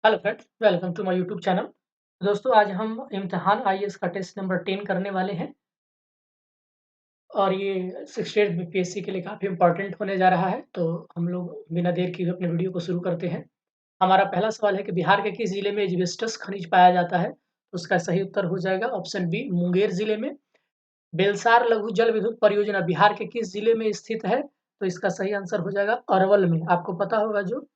Hello friends, welcome to my YouTube channel. दोस्तों, आज हम इम्तिहान आईएएस का टेस्ट नंबर 10 करने वाले हैं और ये 68 बीपीएससी के लिए काफ़ी इम्पोर्टेंट होने जा रहा है। तो हम लोग बिना देर किए अपने वीडियो को शुरू करते हैं। हमारा पहला सवाल है कि बिहार के किस जिले में एस्बेस्टस खनिज पाया जाता है? तो उसका सही उत्तर हो जाएगा ऑप्शन बी, मुंगेर जिले में। बेलसार लघु जल विद्युत परियोजना बिहार के किस जिले में स्थित है? तो इसका सही आंसर हो जाएगा अरवल में। आपको पता होगा जो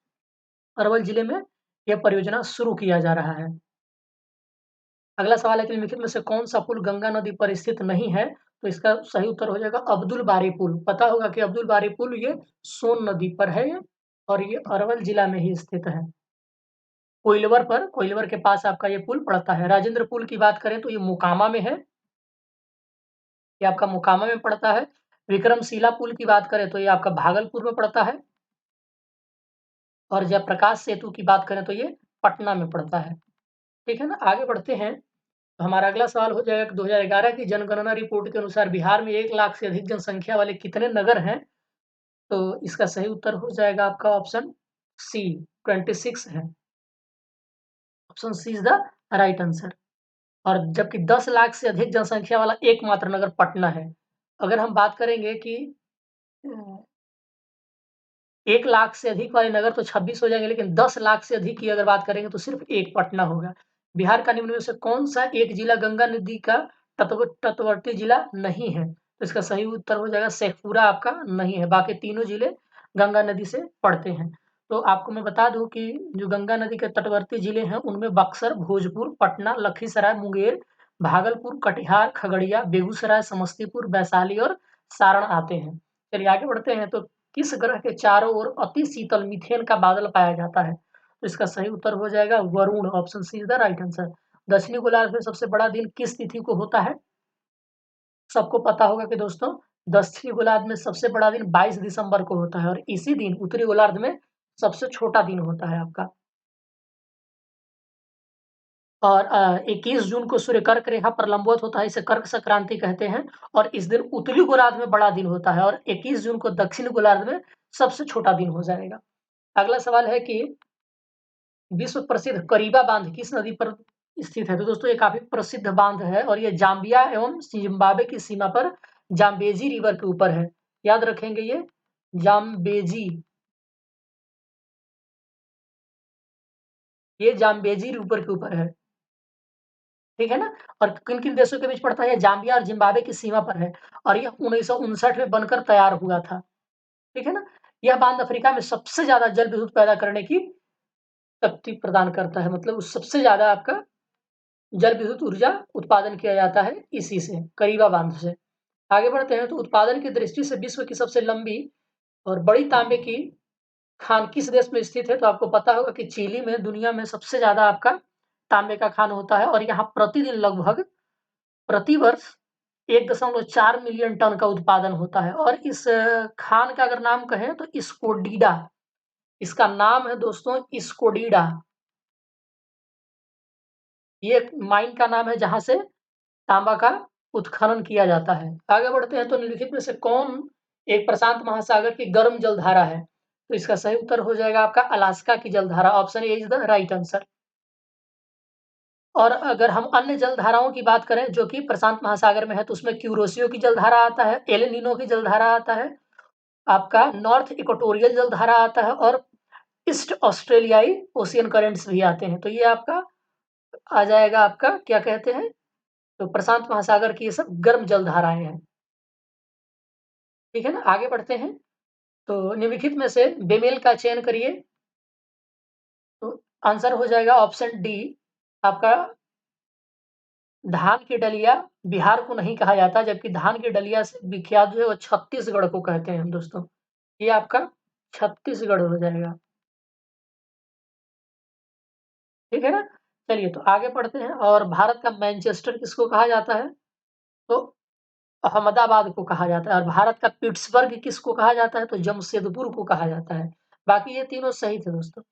अरवल जिले में यह परियोजना शुरू किया जा रहा है। अगला सवाल है कि निम्नलिखित में से कौन-सा पुल गंगा नदी पर स्थित नहीं है? तो इसका सही उत्तर हो जाएगा अब्दुल बारी पुल। पता होगा कि अब्दुल बारी पुल ये सोन नदी पर है और ये अरवल जिला में ही स्थित है। कोइलवर के पास आपका ये पुल पड़ता है। राजेंद्र पुल की बात करें तो ये मोकामा में है, ये आपका मोकामा में पड़ता है। विक्रमशिला पुल की बात करें तो ये आपका भागलपुर में पड़ता है और जयप्रकाश सेतु की बात करें तो ये पटना में पड़ता है। ठीक है ना? आगे बढ़ते हैं। तो हमारा अगला सवाल हो जाएगा कि 2011 की जनगणना रिपोर्ट के अनुसार बिहार में 1 लाख से अधिक जनसंख्या वाले कितने नगर हैं? तो इसका सही उत्तर हो जाएगा आपका ऑप्शन सी, 26 है। Option C is the right answer. और जबकि 10 लाख से अधिक जनसंख्या वाला एकमात्र नगर पटना है। अगर हम बात करेंगे कि अ, 1 लाख से अधिक वाले नगर तो 26 हो जाएँगे, लेकिन 10 लाख से अधिक की अगर बात करेंगे तो सिर्फ़ 1 पटना होगा। बिहार का निम्न में से कौन-सा एक जिला गंगा नदी का तटवर्ती जिला नहीं है? तो इसका सही उत्तर हो जाएगा शेखपुरा आपका नहीं है, बाकी तीनों जिले गंगा नदी से पड़ते हैं। तो आपको मैं बता दूँ कि जो गंगा नदी के तटवर्ती जिले हैं, उनमें बक्सर, भोजपुर, पटना, लखीसराय, मुंगेर, भागलपुर, कटिहार, खगड़िया, बेगूसराय, समस्तीपुर, वैशाली और सारण आते हैं। चलिए आगे बढ़ते हैं। तो किस ग्रह के चारों ओर अति शीतल मीथेन का बादल पाया जाता है? तो इसका सही उत्तर हो जाएगा Varun. Option C is the right answer. दक्षिणी गोलार्ध में सबसे बड़ा दिन किस तिथि को होता है? सबको पता होगा कि दोस्तों दक्षिणी गोलार्ध में सबसे बड़ा दिन 22 दिसंबर को होता है और इसी दिन उत्तरी गोलार्ध में सबसे छोटा दिन होता है आपका। और 21 जून को सूर्य कर्क रेखा पर लंबवत होता है, इसे कर्क संक्रांति कहते हैं और इस दिन उत्तरी गोलार्ध में बड़ा दिन होता है और 21 जून को दक्षिणी गोलार्ध में सबसे छोटा दिन हो जाएगा। अगला सवाल है कि विश्व प्रसिद्ध करीबा बांध किस नदी पर स्थित है? तो दोस्तों ये काफ़ी प्रसिद्ध बांध है और ये जाम्बिया एवं जिम्बाब्वे की सीमा पर जाम्बेजी रिवर के ऊपर है। याद रखेंगे ये जाम्बेजी, ये जाम्बेजी रिवर के ऊपर है। ठीक है ना? और किन-किन देशों के बीच पड़ता है? ये जाम्बिया और जिम्बाब्वे की सीमा पर है और यह 1959 में बनकर तैयार हुआ था। ठीक है ना? यह बांध अफ्रीका में सबसे ज़्यादा जल विद्युत पैदा करने की शक्ति प्रदान करता है। मतलब सबसे ज़्यादा आपका जल विद्युत ऊर्जा उत्पादन किया जाता है इसी से, करीबा बांध से। आगे बढ़ते हैं। तो उत्पादन की दृष्टि से विश्व की सबसे लंबी और बड़ी तांबे की खान किस देश में स्थित है? तो आपको पता होगा कि चिली में दुनिया में सबसे ज़्यादा आपका तांबे का खान होता है और यहाँ प्रतिदिन लगभग प्रतिवर्ष 1.4 मिलियन टन का उत्पादन होता है और इस खान का अगर नाम कहें तो स्कोडीडा, इसका नाम है दोस्तों स्कोडीडा। ये एक माइन का नाम है जहाँ से तांबा का उत्खनन किया जाता है। आगे बढ़ते हैं। तो निम्नलिखित में से कौन एक प्रशांत महासागर की गर्म जलधारा है? तो इसका सही उत्तर हो जाएगा आपका अलास्का की जलधारा। Option A is the right answer. और अगर हम अन्य जलधाराओं की बात करें जो कि प्रशांत महासागर में है तो उसमें क्यूरोसियो की जलधारा आता है, एल नीनो की जलधारा आता है, आपका नॉर्थ इक्वेटोरियल जलधारा आता है और ईस्ट ऑस्ट्रेलियाई ओशियन करंट्स भी आते हैं। तो ये आपका आ जाएगा आपका क्या कहते हैं, तो प्रशांत महासागर की ये सब गर्म जलधाराएँ हैं। ठीक है ना? आगे बढ़ते हैं। तो निम्नलिखित में से बेमेल का चयन करिए। तो आंसर हो जाएगा ऑप्शन डी आपका धान की डलिया बिहार को नहीं कहा जाता, जबकि धान की डलिया से विख्यात जो है वो छत्तीसगढ़ को कहते हैं दोस्तों। ये आपका छत्तीसगढ़ हो जाएगा। ठीक है ना? चलिए तो आगे बढ़ते हैं। और भारत का मैनचेस्टर किसको कहा जाता है? तो अहमदाबाद को कहा जाता है। और भारत का पिट्सबर्ग किसको कहा जाता है? तो जमशेदपुर को कहा जाता है। बाकी ये तीनों सही थे दोस्तों।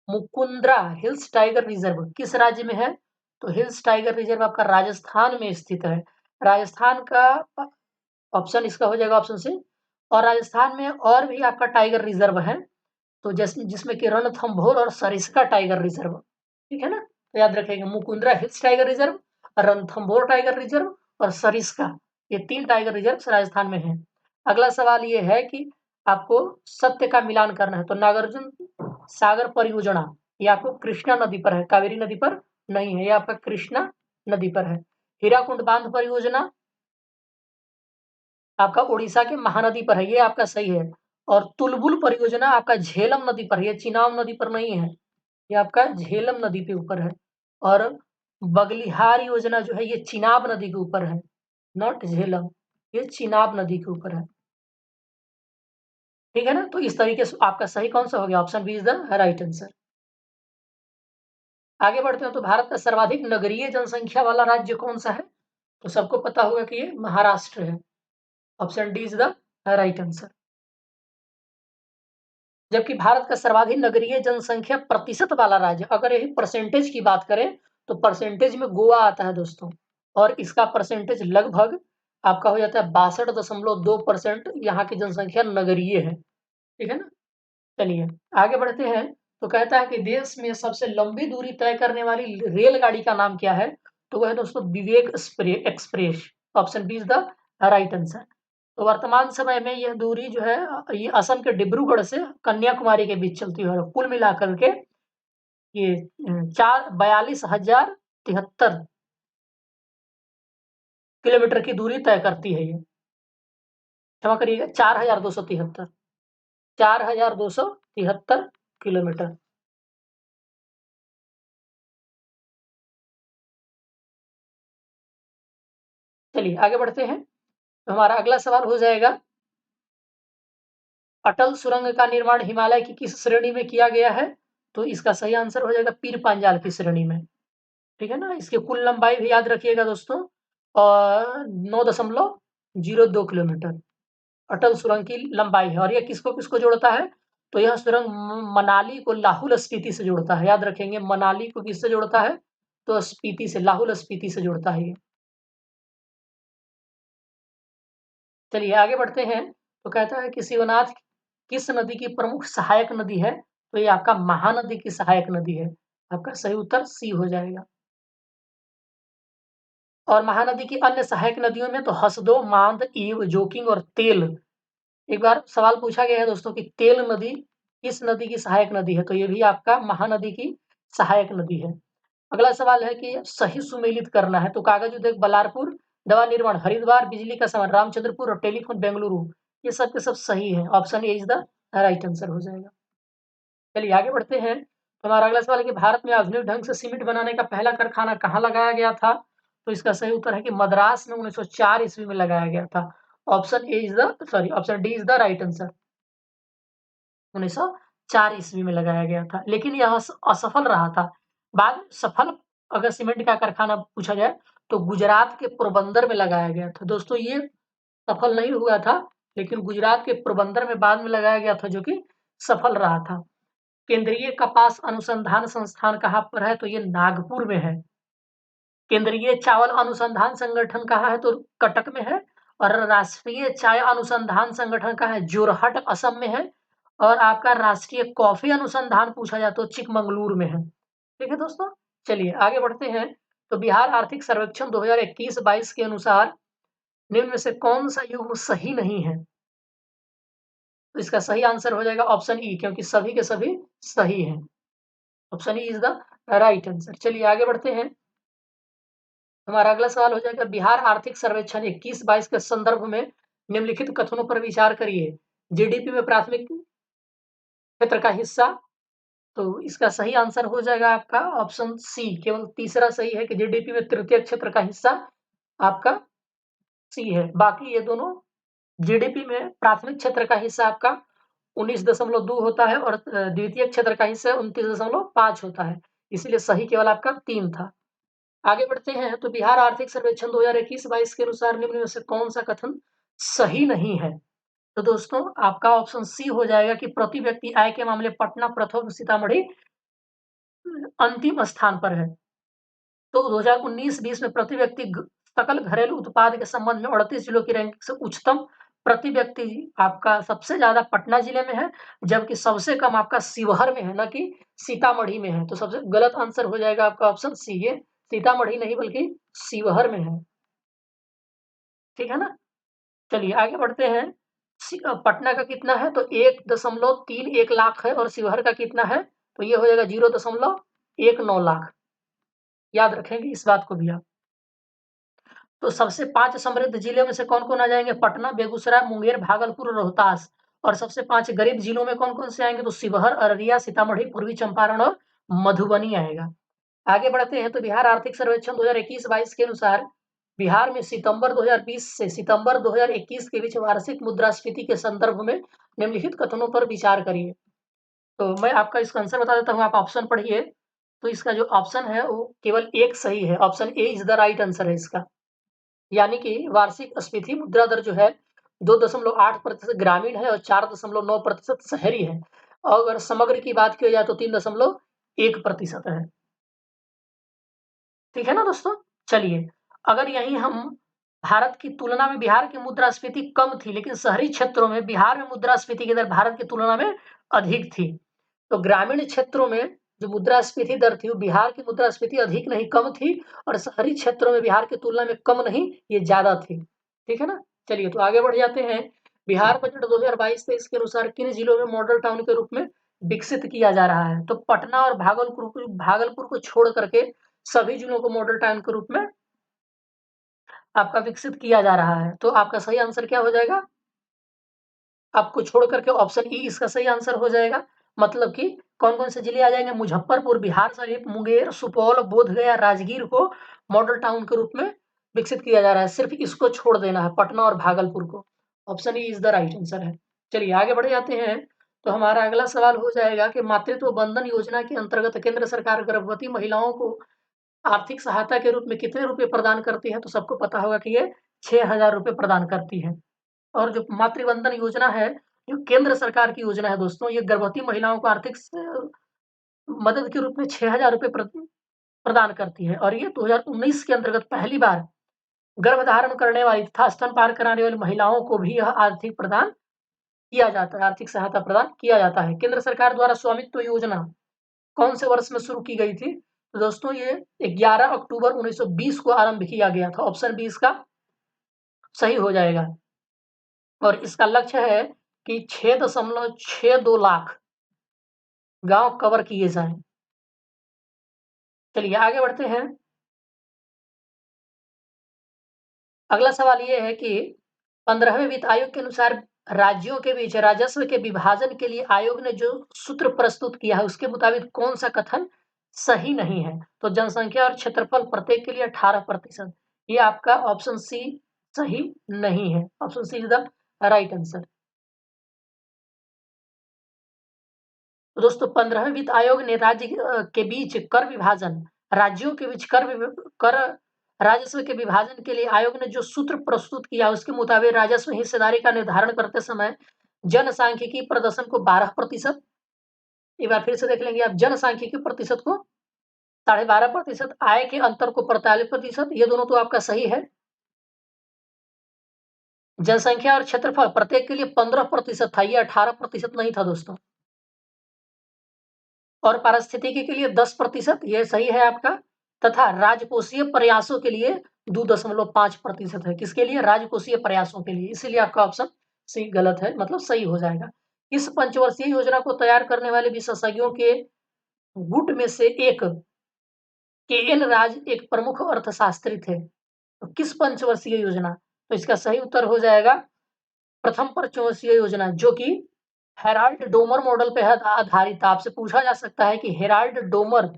मुकुंद्रा हिल्स टाइगर रिजर्व किस राज्य में है? तो हिल्स टाइगर रिजर्व आपका राजस्थान में स्थित है। राजस्थान का ऑप्शन इसका हो जाएगा ऑप्शन सी। और राजस्थान में और भी आपका टाइगर रिजर्व है, तो जिसमें कि रणथंभौर और सरिस्का टाइगर रिजर्व ठीक है ना। तो याद रखेंगे Mukundra hills tiger reserve, Ranthambore tiger reserve और सरिस्का, ये 3 टाइगर रिजर्व राजस्थान में है। अगला सवाल ये है कि आपको सत्य का मिलान करना है, तो नागार्जुन सागर परियोजना ये आपको कृष्णा नदी पर है, कावेरी नदी पर नहीं है, ये आपका कृष्णा नदी पर है। हीराकुंड बांध परियोजना आपका उड़ीसा के महानदी पर है, ये आपका सही है। और तुलबुल परियोजना आपका झेलम नदी पर है, ये चिनाब नदी पर नहीं है, ये आपका झेलम नदी के ऊपर है। और बगलिहार योजना जो है ये चिनाब नदी के ऊपर है, नॉट झेलम, ये चिनाब नदी के ऊपर है। ठीक है ना। तो इस तरीके से आपका सही कौन सा हो गया, option B is the right answer. आगे बढ़ते हैं, तो भारत का सर्वाधिक नगरीय जनसंख्या वाला राज्य कौन सा है, तो सबको पता होगा कि ये महाराष्ट्र है, option D is the right answer. जबकि भारत का सर्वाधिक नगरीय जनसंख्या प्रतिशत वाला राज्य, अगर यही परसेंटेज की बात करें तो परसेंटेज में गोवा आता है दोस्तों, और इसका परसेंटेज लगभग आपका हो जाता है 62.2%। यहाँ की जनसंख्या नगरीय है। ठीक है ना। चलिए आगे बढ़ते हैं, तो कहता है कि देश में सबसे लंबी दूरी तय करने वाली रेलगाड़ी का नाम क्या है, तो वह है दोस्तों Vivek express, option B is the right answer. तो वर्तमान समय में यह दूरी जो है ये असम के डिब्रूगढ़ से कन्याकुमारी के बीच चलती है, और कुल मिलाकर के ये 42,073 किलोमीटर की दूरी तय करती है ये, क्षमा करिएगा 4,273, 4,273 किलोमीटर। चलिए आगे बढ़ते हैं, तो हमारा अगला सवाल हो जाएगा, अटल सुरंग का निर्माण हिमालय की किस श्रेणी में किया गया है, तो इसका सही आंसर हो जाएगा पीर पांजाल की श्रेणी में। ठीक है ना। इसकी कुल लंबाई भी याद रखिएगा दोस्तों, और 9.02 किलोमीटर अटल सुरंग की लंबाई है। और यह किसको किसको जोड़ता है, तो यह सुरंग मनाली को लाहौल स्पीति से जोड़ता है, याद रखेंगे मनाली को किससे जोड़ता है, तो स्पीति से, लाहौल स्पीति से जोड़ता है ये। चलिए आगे बढ़ते हैं, तो कहता है कि शिवनाथ किस नदी की प्रमुख सहायक नदी है, तो ये आपका महानदी की सहायक नदी है, आपका सही उत्तर सी हो जाएगा। और महानदी की अन्य सहायक नदियों में तो हसदो, मांद, ईव, जोकिंग और तेल। एक बार सवाल पूछा गया है दोस्तों कि तेल नदी किस नदी की सहायक नदी है, तो ये भी आपका महानदी की सहायक नदी है। अगला सवाल है कि सही सुमेलित करना है, तो कागज उद्योग बल्लारपुर, दवा निर्माण हरिद्वार, बिजली का सामान रामचंद्रपुर और टेलीफोन बेंगलुरु, ये सब के सब सही है, option A is the right answer हो जाएगा। चलिए आगे बढ़ते हैं, तो हमारा अगला सवाल है कि भारत में आधुनिक ढंग से सीमेंट बनाने का पहला कारखाना कहाँ लगाया गया था, तो इसका सही उत्तर है कि मद्रास में 1904 ईस्वी में लगाया गया था, option A is the sorry option D is the right answer. 1904 ईस्वी में लगाया गया था, लेकिन यह असफल रहा था। बाद में सफल अगर सीमेंट का कारखाना पूछा जाए तो गुजरात के पोरबंदर में लगाया गया था दोस्तों, ये सफल नहीं हुआ था, लेकिन गुजरात के पोरबंदर में बाद में लगाया गया था, जो कि सफल रहा था। केंद्रीय कपास अनुसंधान संस्थान कहाँ पर है, तो ये नागपुर में है। केंद्रीय चावल अनुसंधान संगठन कहाँ है, तो कटक में है। और राष्ट्रीय चाय अनुसंधान संगठन कहाँ है, जोरहट असम में है। और आपका राष्ट्रीय कॉफी अनुसंधान पूछा जाए तो चिकमंगलुरु में है। ठीक है दोस्तों। चलिए आगे बढ़ते हैं, तो बिहार आर्थिक सर्वेक्षण 2021-22 के अनुसार निम्न में से कौन सा युग्म सही नहीं है, तो इसका सही आंसर हो जाएगा ऑप्शन ई, क्योंकि सभी के सभी सही हैं, option E is the right answer. चलिए आगे बढ़ते हैं, हमारा अगला सवाल हो जाएगा, बिहार आर्थिक सर्वेक्षण 21-22 के संदर्भ में निम्नलिखित कथनों पर विचार करिए। जीडीपी में प्राथमिक क्षेत्र का हिस्सा, तो इसका सही आंसर हो जाएगा आपका ऑप्शन सी, केवल तीसरा सही है कि जीडीपी में तृतीय क्षेत्र का हिस्सा आपका सी है। बाकी ये दोनों, जीडीपी में प्राथमिक क्षेत्र का हिस्सा आपका 19.2 होता है, और द्वितीय क्षेत्र का हिस्सा 29.5 होता है, इसलिए सही केवल आपका 3 था। आगे बढ़ते हैं, तो बिहार आर्थिक सर्वेक्षण 2021-22 के अनुसार निम्न में से कौन सा कथन सही नहीं है, तो दोस्तों आपका ऑप्शन सी हो जाएगा कि प्रति व्यक्ति आय के मामले पटना प्रथम, सीतामढ़ी अंतिम स्थान पर है। तो 2019-20 में प्रति व्यक्ति सकल घरेलू उत्पाद के संबंध में 38 जिलों की रैंकिंग से उच्चतम प्रति व्यक्ति आपका सबसे ज़्यादा पटना जिले में है, जबकि सबसे कम आपका शिवहर में है, ना कि सीतामढ़ी में है। तो सबसे गलत आंसर हो जाएगा आपका ऑप्शन सी, ये सीतामढ़ी नहीं बल्कि शिवहर में है। ठीक है ना? चलिए आगे बढ़ते हैं। पटना का कितना है? तो 1.31 लाख है, और शिवहर का कितना है? तो ये हो जाएगा 0.19 लाख। याद रखेंगे इस बात को भी आप। तो सबसे 5 समृद्ध जिलों में से कौन-कौन आ जाएँगे? पटना, बेगूसराय, मुंगेर, भागलपुर और रोहतास। और सबसे 5 गरीब जिलों में कौन-कौन से आएँगे? तो शिवहर, अररिया, सीतामढ़ी, पूर्वी चंपारण और मधुबनी आएगा। आगे बढ़ते हैं। तो बिहार आर्थिक सर्वेक्षण 2021-22 के अनुसार बिहार में सितंबर 2020 से सितंबर 2021 के बीच वार्षिक मुद्रास्फीति के संदर्भ में निम्नलिखित कथनों पर विचार करिए। तो मैं आपका इसका आंसर बता देता हूँ, आप ऑप्शन पढ़िए। तो इसका जो ऑप्शन है वो केवल एक सही है, option A is the right answer है इसका। यानी कि वार्षिक स्फीति मुद्रा दर जो है 2.8% ग्रामीण है और 4.9% शहरी है। और अगर समग्र की बात की जाए तो 3.1% है। ठीक है ना दोस्तों? चलिए, अगर यहीं हम भारत की तुलना में बिहार की मुद्रास्फीति कम थी, लेकिन शहरी क्षेत्रों में बिहार में मुद्रास्फीति की दर भारत की तुलना में अधिक थी। तो ग्रामीण क्षेत्रों में जो मुद्रास्फीति दर थी, वो बिहार की मुद्रास्फीति अधिक नहीं कम थी, और शहरी क्षेत्रों में बिहार की तुलना में कम नहीं, ये ज़्यादा थी। ठीक है ना? चलिए तो आगे बढ़ जाते हैं। बिहार बजट 2022-23 के अनुसार किन जिलों में मॉडल टाउन के रूप में विकसित किया जा रहा है? तो पटना और भागलपुर को छोड़ करके सभी जिलों को मॉडल टाउन के रूप में आपका विकसित किया जा रहा है। तो आपका सही आंसर क्या हो जाएगा? आपको छोड़ करके ऑप्शन ई इसका सही आंसर हो जाएगा। मतलब कि कौन-कौन से जिले आ जाएंगे? मुजफ्फरपुर, बिहार शरीफ, मुंगेर, सुपौल, बोधगया, राजगीर को मॉडल टाउन के रूप में विकसित किया जा रहा है। सिर्फ इसको छोड़ देना है, पटना और भागलपुर को। Option E is the right answer है। चलिए आगे बढ़ जाते हैं। तो हमारा अगला सवाल हो जाएगा कि मातृत्व बंधन योजना के अंतर्गत केंद्र सरकार गर्भवती महिलाओं को आर्थिक सहायता के रूप में कितने रुपए प्रदान करती है? तो सबको पता होगा कि ये 6,000 रुपए प्रदान करती है। और जो मातृवंदन योजना है, जो केंद्र सरकार की योजना है दोस्तों, ये गर्भवती महिलाओं को आर्थिक मदद के रूप में 6,000 रुपए प्रदान करती है। और ये 2019 के अंतर्गत पहली बार गर्भधारण करने वाली तथा स्तनपान कराने वाली महिलाओं को भी यह आर्थिक प्रदान किया जाता है, आर्थिक सहायता प्रदान किया जाता है। केंद्र सरकार द्वारा स्वामित्व योजना कौन से वर्ष में शुरू की गई थी? तो दोस्तों ये 11 अक्टूबर 1920 को आरंभ किया गया था। ऑप्शन बी इसका सही हो जाएगा। और इसका लक्ष्य है कि 6.62 लाख गांव कवर किए जाएं। चलिए आगे बढ़ते हैं। अगला सवाल ये है कि 15वें वित्त आयोग के अनुसार राज्यों के बीच राजस्व के विभाजन के लिए आयोग ने जो सूत्र प्रस्तुत किया है, उसके मुताबिक कौन सा कथन सही नहीं है? तो जनसंख्या और क्षेत्रफल प्रत्येक के लिए 18%। ये आपका ऑप्शन सी सही नहीं है। Option C is the right answer. तो दोस्तों 15वें वित्त आयोग ने राज्य के बीच कर विभाजन, राज्यों के बीच कर राजस्व के विभाजन के लिए आयोग ने जो सूत्र प्रस्तुत किया, उसके मुताबिक राजस्व हिस्सेदारी का निर्धारण करते समय जनसांख्यिकी प्रदर्शन को 12%, एक बार फिर से देख लेंगे आप, जनसांख्यिकी प्रतिशत को 12.5%, आय के अंतर को 45%, ये दोनों तो आपका सही है। जनसंख्या और क्षेत्रफल प्रत्येक के लिए 15% था, ये 18% नहीं था दोस्तों। और पारिस्थितिकी के लिए 10%, ये सही है आपका। तथा राजकोषीय प्रयासों के लिए 2.5% है। किसके लिए? राजकोषीय प्रयासों के लिए। इसीलिए आपका ऑप्शन सी गलत है, मतलब सही हो जाएगा। इस पंचवर्षीय योजना को तैयार करने वाले विशेषज्ञों के गुट में से एक के एन राज एक प्रमुख अर्थशास्त्री थे। तो किस पंचवर्षीय योजना? तो इसका सही उत्तर हो जाएगा प्रथम पंचवर्षीय योजना, जो कि हेराल्ड डोमर मॉडल पे आधारित था। आपसे पूछा जा सकता है कि हेराल्ड डोमर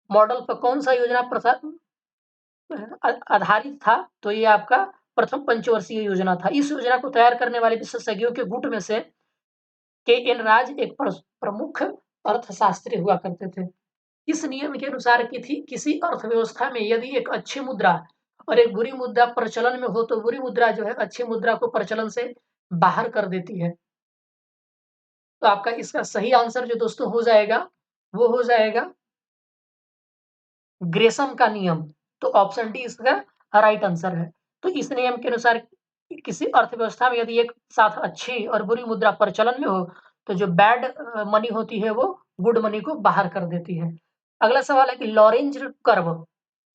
मॉडल पर कौन सा योजना आधारित था? तो ये आपका प्रथम पंचवर्षीय योजना था। इस योजना को तैयार करने वाले विशेषज्ञों के गुट में से के एन राज एक प्रमुख अर्थशास्त्री हुआ करते थे। इस नियम के अनुसार किसी अर्थव्यवस्था में यदि एक अच्छी मुद्रा और एक बुरी मुद्रा प्रचलन में हो, तो बुरी मुद्रा जो है अच्छी मुद्रा को प्रचलन से बाहर कर देती है। तो आपका इसका सही आंसर जो दोस्तों हो जाएगा, वो हो जाएगा ग्रेसम का नियम। तो ऑप्शन डी इसका राइट आंसर है। तो इस नियम के अनुसार किसी अर्थव्यवस्था में यदि एक साथ अच्छी और बुरी मुद्रा प्रचलन में हो, तो जो बैड मनी होती है वो गुड मनी को बाहर कर देती है। अगला सवाल है कि लॉरेंज कर्व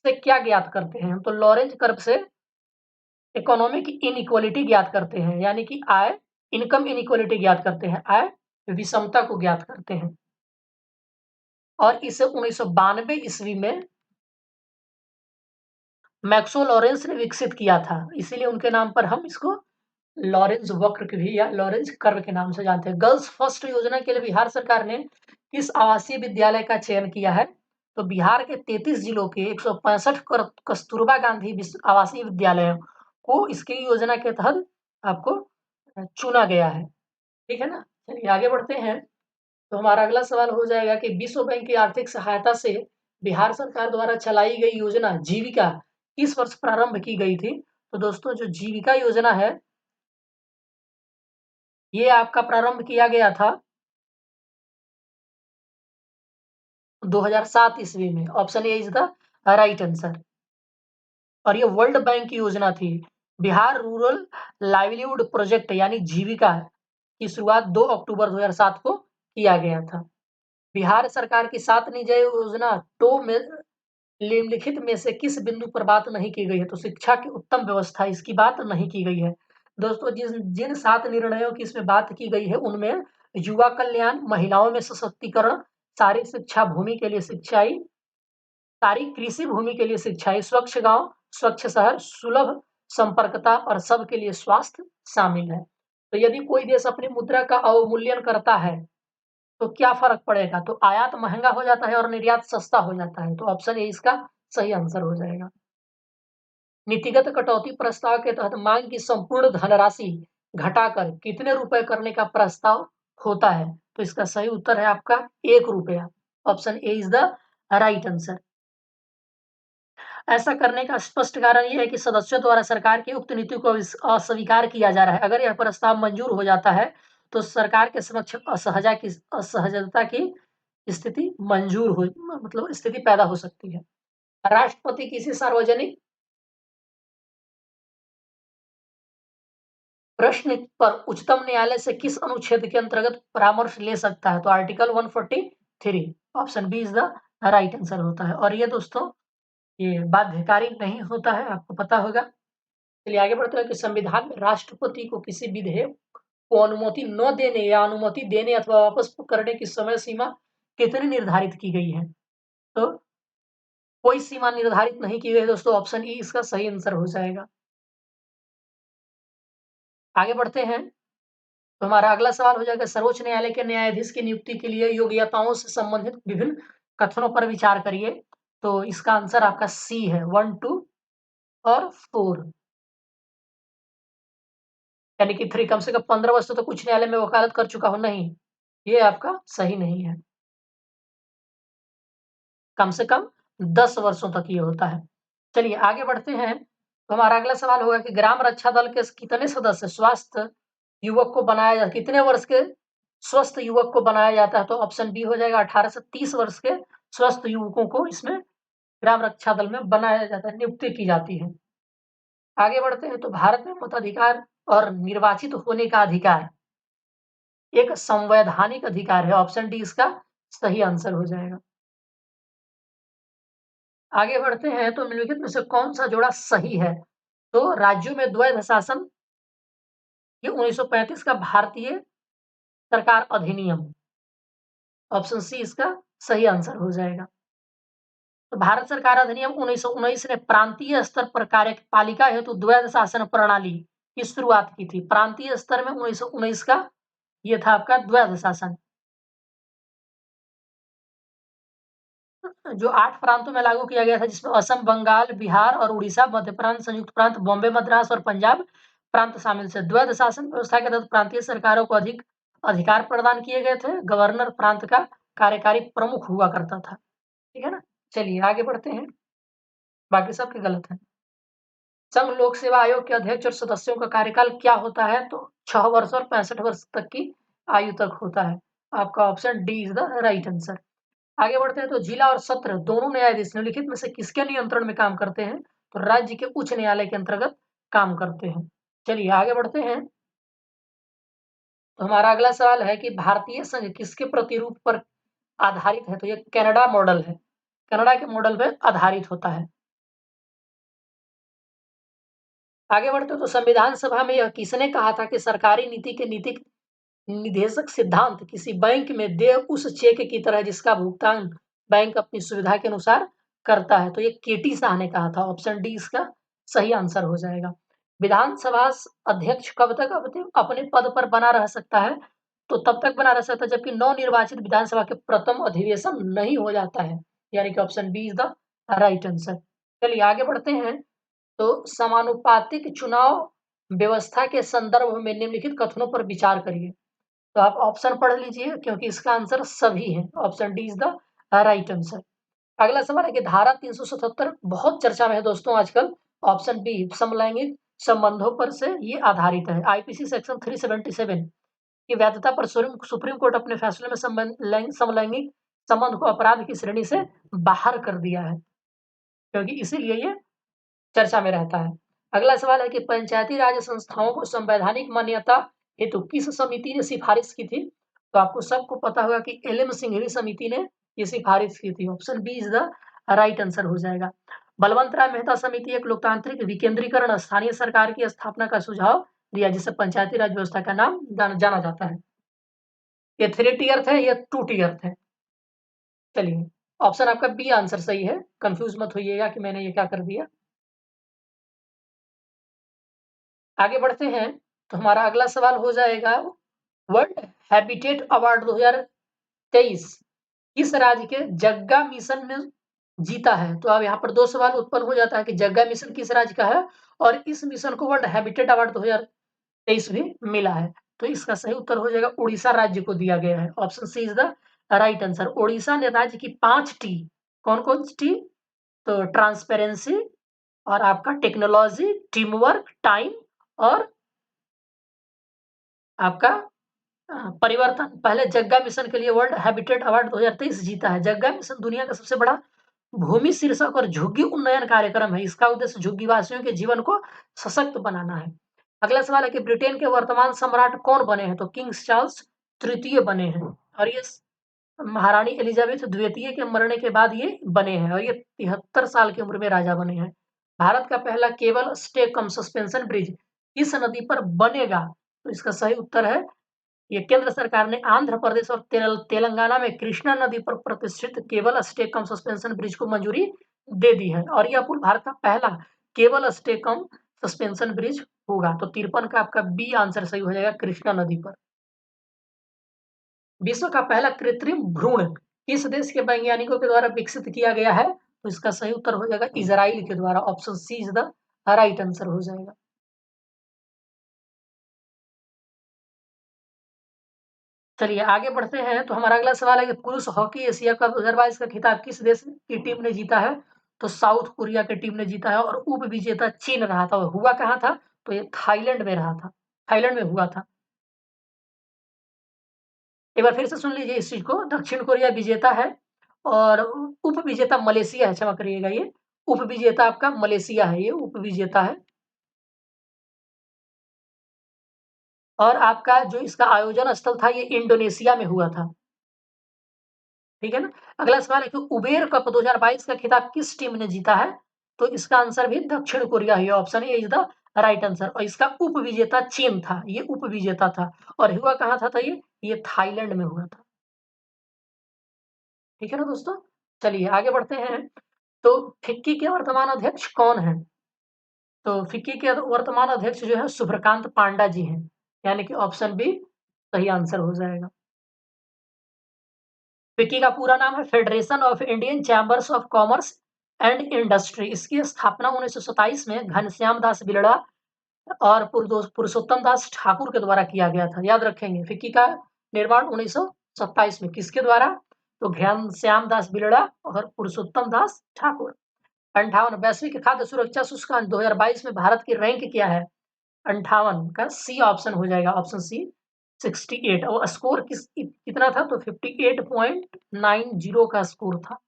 से क्या ज्ञात करते हैं? तो लॉरेंज कर्व से इकोनॉमिक इनइक्वालिटी ज्ञात करते हैं, यानी कि आय इनकम इनइक्वालिटी ज्ञात करते हैं, आय विषमता को ज्ञात करते हैं। और इसे 1992 ईस्वी में मैक्सो लॉरेंस ने विकसित किया था, इसीलिए उनके नाम पर हम इसको लॉरेंज वक्र के भी या लॉरेंज कर्व के नाम से जानते हैं। गर्ल्स फर्स्ट योजना के लिए बिहार सरकार ने किस आवासीय विद्यालय का चयन किया है? तो बिहार के 33 जिलों के 165 कस्तूरबा गांधी आवासीय विद्यालयों को इसकी योजना के तहत आपको चुना गया है। ठीक है ना? चलिए आगे बढ़ते हैं। तो हमारा अगला सवाल हो जाएगा कि विश्व बैंक की आर्थिक सहायता से बिहार सरकार द्वारा चलाई गई योजना जीविका किस वर्ष प्रारंभ की गई थी? तो दोस्तों जो जीविका योजना है ये आपका प्रारंभ किया गया था 2007 ईस्वी में। Option A is the right answer. और ये वर्ल्ड बैंक की योजना थी। बिहार रूरल लाइवलीहुड प्रोजेक्ट यानी जीविका की शुरुआत 2 अक्टूबर 2007 को किया गया था। बिहार सरकार की 7 निजी योजना टो में निम्नलिखित में से किस बिंदु पर बात नहीं की गई है? तो शिक्षा की उत्तम व्यवस्था, इसकी बात नहीं की गई है। दोस्तों जिन 7 निर्णयों की इसमें बात की गई है उनमें युवा कल्याण, महिलाओं में सशक्तिकरण, सारी शिक्षा भूमि के लिए सिंचाई, सारी कृषि भूमि के लिए सिंचाई, स्वच्छ गांव, स्वच्छ शहर, सुलभ संपर्कता और सबके लिए स्वास्थ्य शामिल है। तो यदि कोई देश अपनी मुद्रा का अवमूल्यन करता है तो क्या फर्क पड़ेगा? तो आयात महंगा हो जाता है और निर्यात सस्ता हो जाता है। तो ऑप्शन ए इसका सही आंसर हो जाएगा। नीतिगत कटौती प्रस्ताव के तहत मांग की संपूर्ण धनराशि घटाकर कितने रुपए करने का प्रस्ताव होता है? तो इसका सही उत्तर है आपका 1 रुपया। Option A is the right answer. ऐसा करने का स्पष्ट कारण यह है कि सदस्यों द्वारा सरकार की उक्त नीति को अस्वीकार किया जा रहा है। अगर यह प्रस्ताव मंजूर हो जाता है तो सरकार के समक्ष असहजता की स्थिति मंजूर हो मतलब स्थिति पैदा हो सकती है। राष्ट्रपति किसी सार्वजनिक प्रश्न पर उच्चतम न्यायालय से किस अनुच्छेद के अंतर्गत परामर्श ले सकता है? तो article 143 option B is the right answer होता है। और ये दोस्तों ये बाध्यकारी नहीं होता है, आपको पता होगा। चलिए आगे बढ़ते हैं कि संविधान में राष्ट्रपति को किसी विधेयक को अनुमति न देने या अनुमति देने अथवा वापस करने की समय सीमा कितनी निर्धारित की गई है? तो कोई सीमा निर्धारित नहीं की गई है दोस्तों। ऑप्शन ई इसका सही आंसर हो जाएगा। आगे बढ़ते हैं। तो हमारा अगला सवाल हो जाएगा सर्वोच्च न्यायालय के न्यायाधीश की नियुक्ति के लिए योग्यताओं से संबंधित विभिन्न कथनों पर विचार करिए। तो इसका आंसर आपका सी है 1, 2 और 4 यानी कि 3। कम से कम 15 वर्ष तो कुछ न्यायालय में वकालत कर चुका हो, नहीं, ये आपका सही नहीं है। कम से कम 10 वर्षों तक ये होता है। चलिए आगे बढ़ते हैं। तो हमारा अगला सवाल होगा कि ग्राम रक्षा दल के कितने सदस्य स्वस्थ युवक को बनाया जा कितने वर्ष के स्वस्थ युवक को बनाया जाता है? तो ऑप्शन बी हो जाएगा 18 से 30 वर्ष के स्वस्थ युवकों को इसमें ग्राम रक्षा दल में बनाया जाता है, नियुक्ति की जाती है। आगे बढ़ते हैं। तो भारत में मताधिकार और निर्वाचित होने का अधिकार एक संवैधानिक अधिकार है। ऑप्शन डी इसका सही आंसर हो जाएगा। आगे बढ़ते हैं। तो निम्नलिखित में से कौन सा जोड़ा सही है? तो राज्यों में द्वैध शासन ये 1935 का भारतीय सरकार अधिनियम। ऑप्शन सी इसका सही आंसर हो जाएगा। तो भारत सरकार अधिनियम 1919 ने प्रांतीय स्तर पर कार्यपालिका हेतु द्वैध शासन प्रणाली की शुरुआत की थी। प्रांतीय स्तर में 1919 का ये था आपका द्वैध शासन, जो 8 प्रांतों में लागू किया गया था, जिसमें असम, बंगाल, बिहार और उड़ीसा, मध्य प्रांत, संयुक्त प्रांत, बॉम्बे, मद्रास और पंजाब प्रांत शामिल थे। द्वैध शासन व्यवस्था के तहत प्रांतीय सरकारों को अधिक अधिकार प्रदान किए गए थे। गवर्नर प्रांत का कार्यकारी प्रमुख हुआ करता था। ठीक है ना? चलिए आगे बढ़ते हैं। बाकी सब के गलत है। संघ लोक सेवा आयोग के अध्यक्ष और सदस्यों का कार्यकाल क्या होता है? तो 6 वर्ष और 65 वर्ष तक की आयु तक होता है। आपका option D is the right answer. आगे बढ़ते हैं। तो जिला और सत्र दोनों न्यायाधीश निम्नलिखित में से किसके नियंत्रण में काम करते हैं? तो राज्य के उच्च न्यायालय के अंतर्गत काम करते हैं। चलिए आगे बढ़ते हैं। तो हमारा अगला सवाल है कि भारतीय संघ किसके प्रतिरूप पर आधारित है? तो ये कनाडा मॉडल है। कनाडा के मॉडल पे आधारित होता है। आगे बढ़ते तो संविधान सभा में यह किसने कहा था कि सरकारी नीति के नीतिक निर्देशक सिद्धांत किसी बैंक में देय उस चेक की तरह जिसका भुगतान बैंक अपनी सुविधा के अनुसार करता है? तो ये केटी शाह ने कहा था। ऑप्शन डी इसका सही आंसर हो जाएगा। विधानसभा अध्यक्ष कब तक अपने पद पर बना रह सकता है? तो तब तक बना रह सकता है जबकि नवनिर्वाचित विधानसभा के प्रथम अधिवेशन नहीं हो जाता है, यानी कि option B is the right answer. चलिए आगे बढ़ते हैं। तो समानुपातिक चुनाव व्यवस्था के संदर्भ में निम्नलिखित कथनों पर विचार करिए। तो आप ऑप्शन पढ़ लीजिए क्योंकि इसका आंसर सभी है। Option D is the right answer. अगला सवाल है कि धारा 377 बहुत चर्चा में है दोस्तों आजकल। ऑप्शन बी समलैंगिक संबंधों पर से ये आधारित है। आईपीसी सेक्शन 377 की वैधता पर सुप्रीम कोर्ट अपने फैसले में समलैंगिक संबंध को अपराध की श्रेणी से बाहर कर दिया है, क्योंकि इसीलिए ये चर्चा में रहता है। अगला सवाल है कि पंचायती राज संस्थाओं को संवैधानिक मान्यता हेतु किस समिति ने सिफारिश की थी? तो आपको सबको पता होगा कि एल.एम. सिंघवी समिति ने ये सिफारिश की थी। Option B is the right answer हो जाएगा। बलवंत राय मेहता समिति एक लोकतांत्रिक विकेंद्रीकरण स्थानीय सरकार की स्थापना का सुझाव दिया, जिसे पंचायती राज व्यवस्था का नाम जाना जाता है। ये 3 टियर थे, ये 2 टियर थे। चलिए ऑप्शन आपका बी आंसर सही है। कंफ्यूज मत होइएगा कि मैंने ये क्या कर दिया। आगे बढ़ते हैं। तो हमारा अगला सवाल हो जाएगा, वर्ल्ड हैबिटेट अवार्ड 2023 किस राज्य के जग्गा मिशन ने जीता है? तो अब यहाँ पर दो सवाल उत्पन्न हो जाता है कि जग्गा मिशन किस राज्य का है और इस मिशन को वर्ल्ड हैबिटेट अवार्ड 2023 भी मिला है। तो इसका सही उत्तर हो जाएगा उड़ीसा राज्य को दिया गया है। Option C is the right answer. Orissa ने राज्य की 5 टी, कौन कौन सी टी? तो ट्रांसपेरेंसी और आपका टेक्नोलॉजी, टीम वर्क, टाइम और आपका परिवर्तन, पहले जग्गा मिशन के लिए वर्ल्ड हैबिटेट अवार्ड 2023 जीता है। जग्गा मिशन दुनिया का सबसे बड़ा भूमि शीर्षक और झुग्गी उन्नयन कार्यक्रम है। इसका उद्देश्य झुग्गी वासियों के जीवन को सशक्त बनाना है। अगला सवाल है कि ब्रिटेन के वर्तमान सम्राट कौन बने हैं? तो किंग्स चार्ल्स तृतीय बने हैं और ये महारानी एलिजाबेथ द्वितीय के मरने के बाद ये बने हैं और ये 73 साल की उम्र में राजा बने हैं। भारत का पहला केबल स्टे कम सस्पेंशन ब्रिज किस नदी पर बनेगा? तो इसका सही उत्तर है, ये केंद्र सरकार ने आंध्र प्रदेश और तेलंगाना में कृष्णा नदी पर प्रतिष्ठित केबल स्टे कम सस्पेंशन ब्रिज को मंजूरी दे दी है और यह पुल भारत का पहला केबल स्टे कम सस्पेंशन ब्रिज होगा। तो 53 का आपका बी आंसर सही हो जाएगा, कृष्णा नदी पर। विश्व का पहला कृत्रिम भ्रूण किस देश के वैज्ञानिकों के द्वारा विकसित किया गया है? तो इसका सही उत्तर हो जाएगा इजराइल के द्वारा। Option C is the right answer हो जाएगा। चलिए आगे बढ़ते हैं। तो हमारा अगला सवाल है कि पुरुष हॉकी एशिया कप 2022 का खिताब किस देश की टीम ने जीता है? तो साउथ कोरिया की टीम ने जीता है और उप विजेता चीन रहा था। और हुआ कहाँ था? तो ये थाईलैंड में रहा था, थाईलैंड में हुआ था। एक बार फिर से सुन लीजिए इस चीज को। दक्षिण कोरिया विजेता है और उप विजेता मलेशिया है, क्षमा करिएगा, ये उप विजेता आपका मलेशिया है, ये उप विजेता है। और आपका जो इसका आयोजन स्थल था ये इंडोनेशिया में हुआ था। ठीक है ना। अगला सवाल है कि उबेर कप 2022 का खिताब किस टीम ने जीता है? तो इसका आंसर भी दक्षिण कोरिया ही है। Option A is the right answer और इसका उप विजेता चीन था, ये उप विजेता था। और हुआ कहाँ था ये थाईलैंड में हुआ था। ठीक है ना दोस्तों। चलिए आगे बढ़ते हैं। तो फिक्की के वर्तमान अध्यक्ष कौन है? तो फिक्की के वर्तमान अध्यक्ष जो है शुभ्रकांत पांडा जी हैं, यानी कि ऑप्शन बी सही आंसर हो जाएगा। फिक्की का पूरा नाम है federation of Indian chambers of commerce and industry. इसकी स्थापना 1927 में घनश्याम दास बिरला और पुरुषोत्तम दास ठाकुर के द्वारा किया गया था। याद रखेंगे, फिक्की का निर्माण 1927 में किसके द्वारा? तो घनश्याम दास बिरला और पुरुषोत्तम दास ठाकुर। 58 वैश्विक खाद्य सुरक्षा सूचकांक 2022 में भारत की रैंक क्या है? 58 का सी ऑप्शन हो जाएगा। ऑप्शन सी 68 और स्कोर कितना था? तो 58.90 का स्कोर था।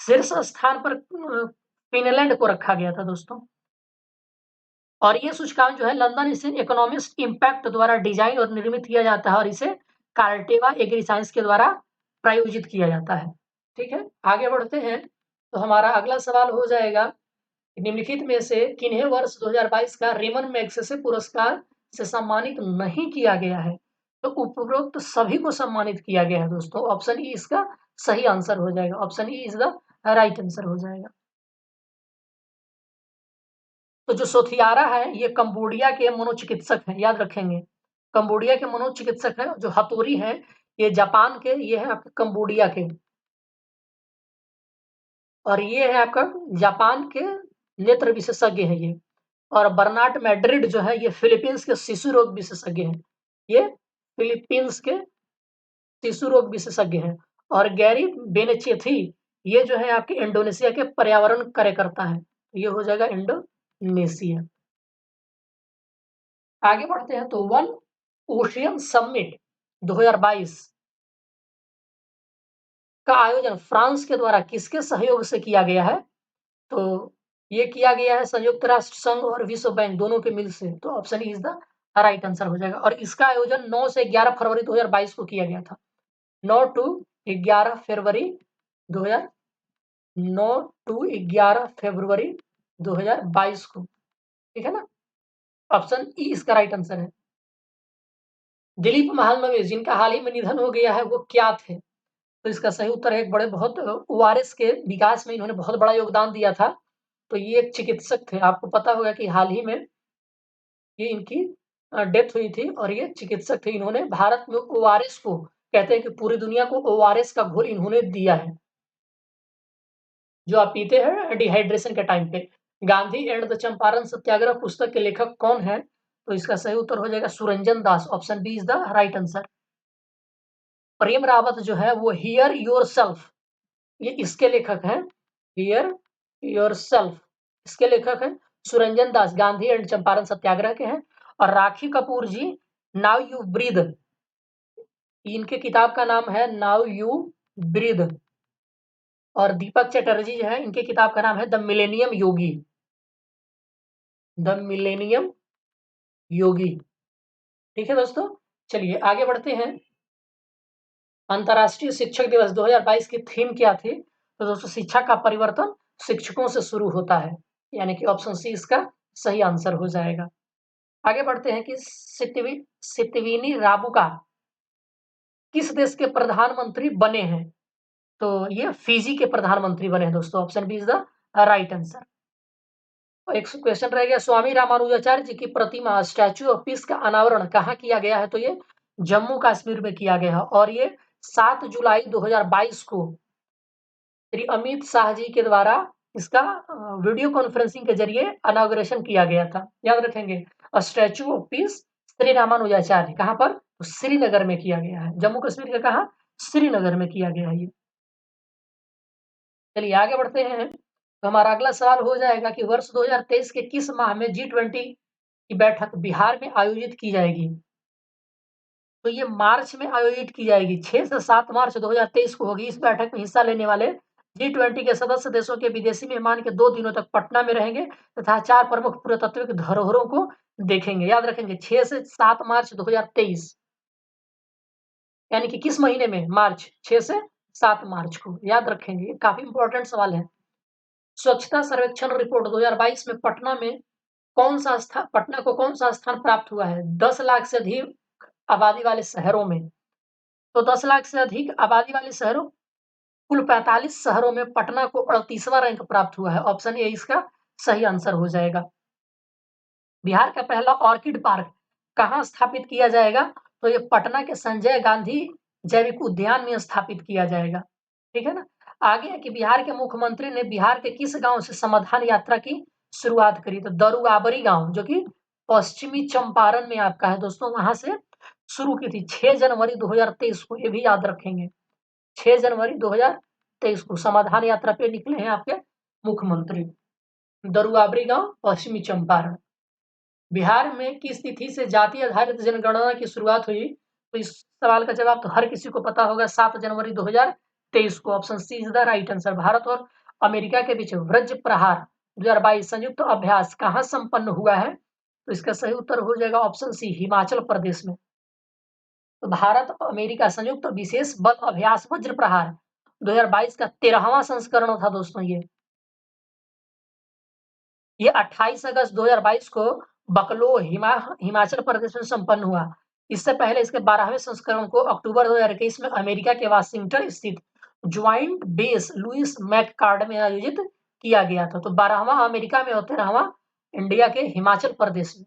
शीर्ष स्थान पर फिनलैंड को रखा गया था दोस्तों। और ये सूचकांक जो है लंदन स्थित इकोनॉमिस्ट इम्पैक्ट द्वारा डिजाइन और निर्मित किया जाता है और इसे कार्टेवा एग्रीसाइंस के द्वारा प्रायोजित किया जाता है। ठीक है, आगे बढ़ते हैं। तो हमारा अगला सवाल हो जाएगा, निम्नलिखित में से किन्हें वर्ष 2022 का रेमन मैग्सेसे पुरस्कार से सम्मानित नहीं किया गया है? तो उपरोक्त सभी को सम्मानित किया गया है दोस्तों। ऑप्शन ई इसका सही आंसर हो जाएगा। Option E is the right answer हो जाएगा। तो जो सोथियारा है ये कंबोडिया के मनोचिकित्सक हैं, याद रखेंगे। कंबोडिया के मनोचिकित्सक हैं। जो हथौरी है ये जापान के, ये है आपके कंबोडिया के, और ये है आपका जापान के नेत्र विशेषज्ञ हैं ये। और बर्नार्ड मैड्रिड जो है ये फिलीपींस के शिशु रोग विशेषज्ञ हैं। ये फिलीपींस के शिशु रोग विशेषज्ञ हैं। और गैरी बेनेचेथी ये जो है आपके इंडोनेशिया के पर्यावरण कार्यकर्ता है। ये हो जाएगा इंडोनेशिया। आगे बढ़ते हैं। तो वन ओशियन समिट 2022 का आयोजन फ्रांस के द्वारा किसके सहयोग से किया गया है? तो ये किया गया है संयुक्त राष्ट्र संघ और विश्व बैंक दोनों के मिल से। तो option E is the right answer हो जाएगा। और इसका आयोजन 9 से 11 फरवरी 2022 को किया गया था। 9 टू 11 फरवरी 2000 9 टू 11 फरवरी 2022 को। ठीक है ना, ऑप्शन ई इसका राइट आंसर है। दिलीप महालनोबिस जिनका हाल ही में निधन हो गया है वो क्या थे? तो इसका सही उत्तर है एक बड़े बहुत ओआरएस के विकास में इन्होंने बहुत बड़ा योगदान दिया था। तो ये एक चिकित्सक थे। आपको पता होगा कि हाल ही में ये इनकी डेथ हुई थी और ये चिकित्सक थे। इन्होंने भारत में ओआरएस को, कहते हैं कि पूरी दुनिया को ओआरएस का घोल इन्होंने दिया है जो आप पीते हैं डिहाइड्रेशन के टाइम पे। गांधी एंड द चंपारण सत्याग्रह पुस्तक के लेखक कौन है? तो इसका सही उत्तर हो जाएगा Suranjan Das. Option B is the right answer. Prem Rawat जो है वो हियर योरसेल्फ, ये इसके लेखक हैं। हियर योरसेल्फ इसके लेखक हैं। सुरंजन दास गांधी एंड चंपारण सत्याग्रह के हैं। और राखी कपूर जी नाउ यू ब्रीद, इनके किताब का नाम है नाउ यू ब्रीद। और दीपक चटर्जी जो है इनके किताब का नाम है the millennium Yogi. The millennium Yogi. ठीक है दोस्तों, चलिए आगे बढ़ते हैं। अंतर्राष्ट्रीय शिक्षक दिवस 2022 की थीम क्या थी? तो दोस्तों शिक्षा का परिवर्तन शिक्षकों से शुरू होता है, यानी कि ऑप्शन सी इसका सही आंसर हो जाएगा। आगे बढ़ते हैं कि सितविनी राबुका किस देश के प्रधानमंत्री बने हैं? तो ये फिजी के प्रधानमंत्री बने हैं दोस्तों। Option B is the right answer. एक क्वेश्चन रह गया, स्वामी रामानुजाचार्य जी की प्रतिमा स्टैच्यू ऑफ पीस का अनावरण कहाँ किया गया है? तो ये जम्मू कश्मीर में किया गया है और ये 7 जुलाई 2022 को श्री अमित शाह जी के द्वारा इसका वीडियो कॉन्फ्रेंसिंग के जरिए अनाग्रेशन किया गया था। याद रखेंगे, statue of peace Shri Ramanujacharya कहाँ पर? तो श्रीनगर में किया गया है। जम्मू कश्मीर के कहा? श्रीनगर में किया गया है ये। चलिए आगे बढ़ते हैं। तो हमारा अगला सवाल हो जाएगा कि वर्ष 2023 के किस माह में G20 की बैठक बिहार में आयोजित की जाएगी? तो ये मार्च में आयोजित की जाएगी। 6 से 7 मार्च 2023 को होगी। इस बैठक में हिस्सा लेने वाले G20 के सदस्य देशों के विदेशी मेहमान के 2 दिनों तक पटना में रहेंगे तथा 4 प्रमुख पुरातात्विक धरोहरों को देखेंगे। याद रखेंगे 6 से 7 मार्च 2023, यानी कि किस महीने में? मार्च, 6 से 7 मार्च को। याद रखेंगे, काफी इंपॉर्टेंट सवाल है। स्वच्छता सर्वेक्षण रिपोर्ट 2022 में पटना को कौन सा स्थान प्राप्त हुआ है 10 लाख से अधिक आबादी वाले शहरों में? तो 10 लाख से अधिक आबादी वाले शहरों, कुल 45 शहरों में पटना को 38वां रैंक प्राप्त हुआ है। ऑप्शन ए इसका सही आंसर हो जाएगा। बिहार का पहला ऑर्किड पार्क कहाँ स्थापित किया जाएगा? तो ये पटना के संजय गांधी जैविक उद्यान में स्थापित किया जाएगा। ठीक है ना। आगे है कि बिहार के मुख्यमंत्री ने बिहार के किस गांव से समाधान यात्रा की शुरुआत करी? तो दरुआबरी गांव जो कि पश्चिमी चंपारण में आपका है दोस्तों, वहां से शुरू की थी 6 जनवरी 2023 को। ये भी याद रखेंगे, 6 जनवरी 2023 को समाधान यात्रा पे निकले हैं आपके मुख्यमंत्री। दरुआबरी गांव, पश्चिमी चंपारण। बिहार में किस तिथि से जाति आधारित जनगणना की शुरुआत हुई? तो इस सवाल का जवाब तो हर किसी को पता होगा, 7 जनवरी 2023 को। Option C is the right answer. भारत और अमेरिका के बीच वज्र प्रहार 2022 संयुक्त अभ्यास कहाँ संपन्न हुआ है? तो इसका सही उत्तर हो जाएगा ऑप्शन सी, हिमाचल प्रदेश में। तो भारत अमेरिका संयुक्त विशेष बल अभ्यास वज्र प्रहार 2022 का 13वां संस्करण था दोस्तों ये। ये 28 अगस्त 2022 को बकलो हिमाचल प्रदेश में संपन्न हुआ। इससे पहले इसके 12वें संस्करण को अक्टूबर 2021 में अमेरिका के वाशिंगटन स्थित ज्वाइंट बेस लुइस मैककॉर्ड में आयोजित किया गया था। तो 12वां अमेरिका में और 13वां इंडिया के हिमाचल प्रदेश में।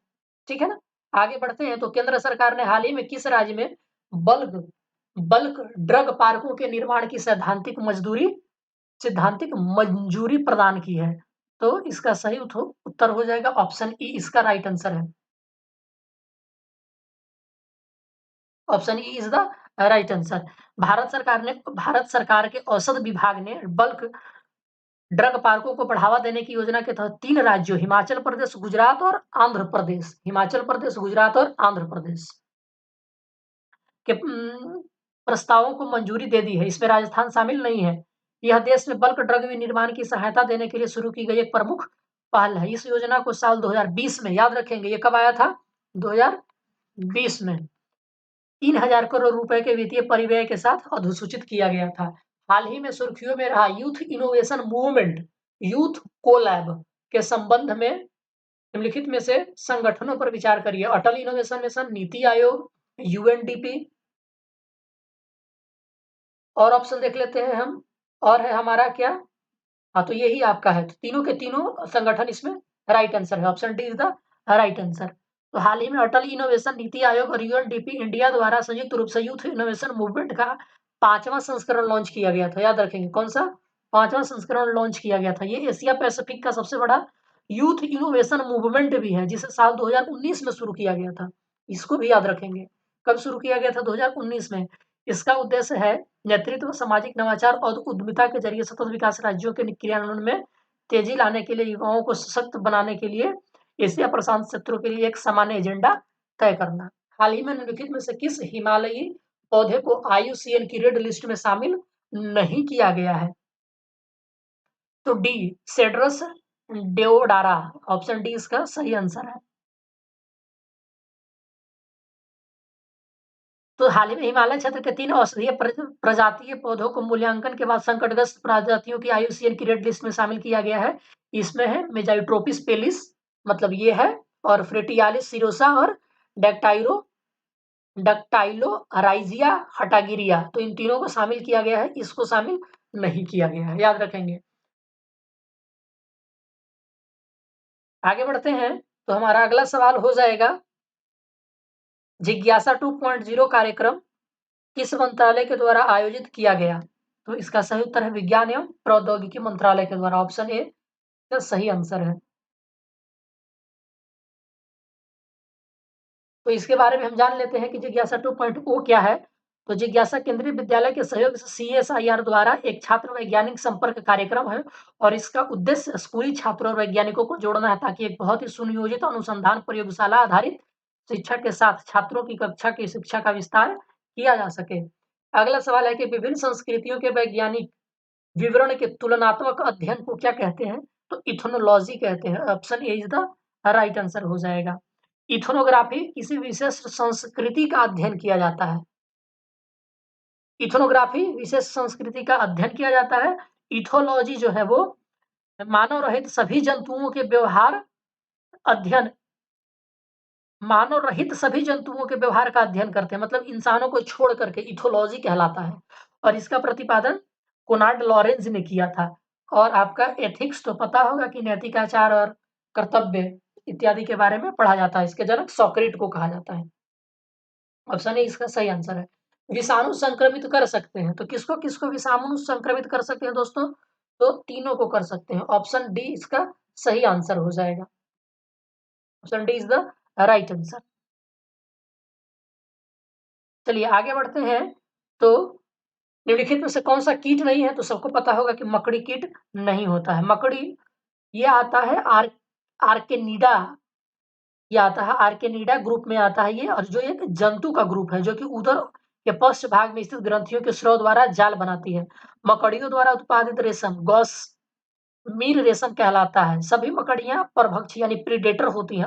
ठीक है ना? आगे बढ़ते हैं। तो केंद्र सरकार ने हाल ही में किस राज्य में बल्क बल्क ड्रग पार्कों के निर्माण की सैद्धांतिक मंजूरी प्रदान की है? तो इसका सही उत्तर हो जाएगा ऑप्शन ई, इसका राइट आंसर है। Option E is the right answer. Bharat सरकार के औषध विभाग ने बल्क ड्रग पार्कों को बढ़ावा देने की योजना के तहत 3 राज्यों हिमाचल प्रदेश, गुजरात और आंध्र प्रदेश, हिमाचल प्रदेश, गुजरात और आंध्र प्रदेश के प्रस्तावों को मंजूरी दे दी है। इसमें राजस्थान शामिल नहीं है। यह देश में बल्क ड्रग विनिर्माण की सहायता देने के लिए शुरू की गई एक प्रमुख पहल है। इस योजना को साल 2020 में, याद रखेंगे, ये कब आया था? 2020 में 3000 करोड़ रुपए के वित्तीय परिव्यय के साथ अधिसूचित किया गया था। हाल ही में सुर्खियों में रहा youth innovation movement, youth collab के संबंध में निम्नलिखित में से संगठनों पर विचार करिए। अटल innovation mission, NITI Aayog, UNDP, और ऑप्शन देख लेते हैं हम। और है हमारा क्या? हाँ, तो यही आपका है। तो तीनों के तीनों संगठन इसमें राइट आंसर है। Option D is the right answer. तो हाल ही में अटल इनोवेशन, नीति आयोग और यूएनडीपी इंडिया द्वारा संयुक्त रूप से यूथ इनोवेशन मूवमेंट का 5वां संस्करण लॉन्च किया गया था। याद रखेंगे कौन सा? 5वां संस्करण लॉन्च किया गया था। ये एशिया पैसिफिक का सबसे बड़ा यूथ इनोवेशन मूवमेंट भी है, जिसे साल 2019 में शुरू किया गया था। इसको भी याद रखेंगे। कब शुरू किया गया था? 2019 में। इसका उद्देश्य है नेतृत्व, सामाजिक नवाचार और उद्यमिता के जरिए सतत विकास राज्यों के क्रियान्वयन में तेजी लाने के लिए, युवाओं को सशक्त बनाने के लिए, एशिया प्रशांत क्षेत्रों के लिए एक सामान्य एजेंडा तय करना। हाल ही में निम्नलिखित में से किस हिमालयी पौधे को IUCN की रेड लिस्ट में शामिल नहीं किया गया है? तो डी, सेड्रस डेओडारा। ऑप्शन डी इसका सही आंसर है। तो हाल ही में हिमालय क्षेत्र के 3 औषधीय प्रजातीय पौधों को मूल्यांकन के बाद संकटग्रस्त प्रजातियों की IUCN की रेड लिस्ट में शामिल किया गया है। इसमें है मेजाइट्रोपिस पेलिस, मतलब ये है, और फ्रेटियालिस सिरोसा और डेक्टाइरो डक्टाइलोराइजिया हटागिरिया। तो इन तीनों को शामिल किया गया है, इसको शामिल नहीं किया गया है। याद रखेंगे। आगे बढ़ते हैं। तो हमारा अगला सवाल हो जाएगा, जिज्ञासा 2.0 कार्यक्रम किस मंत्रालय के द्वारा आयोजित किया गया? तो इसका सही उत्तर है विज्ञान एवं प्रौद्योगिकी मंत्रालय के द्वारा। ऑप्शन ए सही आंसर है। तो इसके बारे में हम जान लेते हैं कि जिज्ञासा 2.0 क्या है। तो जिज्ञासा केंद्रीय विद्यालय के सहयोग से CSIR द्वारा एक छात्र वैज्ञानिक संपर्क कार्यक्रम है, और इसका उद्देश्य स्कूली छात्रों और वैज्ञानिकों को जोड़ना है, ताकि एक बहुत ही सुनियोजित अनुसंधान प्रयोगशाला आधारित शिक्षा के साथ छात्रों की कक्षा की शिक्षा का विस्तार किया जा सके। अगला सवाल है कि विभिन्न संस्कृतियों के वैज्ञानिक विवरण के तुलनात्मक अध्ययन को क्या कहते हैं? तो इथनोलॉजी कहते हैं। Option A is the right answer हो जाएगा। इथनोग्राफी किसी विशेष संस्कृति का अध्ययन किया जाता है। इथनोग्राफी विशेष संस्कृति का अध्ययन किया जाता है। इथोलॉजी जो है वो मानव रहित सभी जंतुओं के व्यवहार अध्ययन मानव रहित सभी जंतुओं के व्यवहार का अध्ययन करते हैं, मतलब इंसानों को छोड़ करके इथोलॉजी कहलाता है। और इसका प्रतिपादन कोनार्ड लॉरेंज ने किया था। और आपका एथिक्स तो पता होगा कि नैतिक आचार और कर्तव्य इत्यादि के बारे में पढ़ा जाता है। इसके जनक सॉक्रेट को कहा जाता है। ऑप्शन ए इसका सही आंसर है। विषाणु संक्रमित कर सकते हैं, तो किसको किसको विषाणु संक्रमित कर सकते हैं दोस्तों? तो तीनों को कर सकते हैं। ऑप्शन डी इसका सही आंसर हो जाएगा। Option D is the right answer. चलिए आगे बढ़ते हैं। तो निम्नलिखित में से कौन सा कीट नहीं है? तो सबको पता होगा कि मकड़ी कीट नहीं होता है। मकड़ी ये आता है आर्केनिडा, ये आता है आर्केनिडा ग्रुप में आता है ये, और जो एक जंतु का ग्रुप है जो कि उदर के पश्च भाग में स्थित ग्रंथियों के स्राव द्वारा जाल बनाती है। मकड़ियों द्वारा उत्पादित रेशम गॉस मीर रेशम कहलाता है। सभी मकड़ियां परभक्षी यानी प्रीडेटर होती हैं,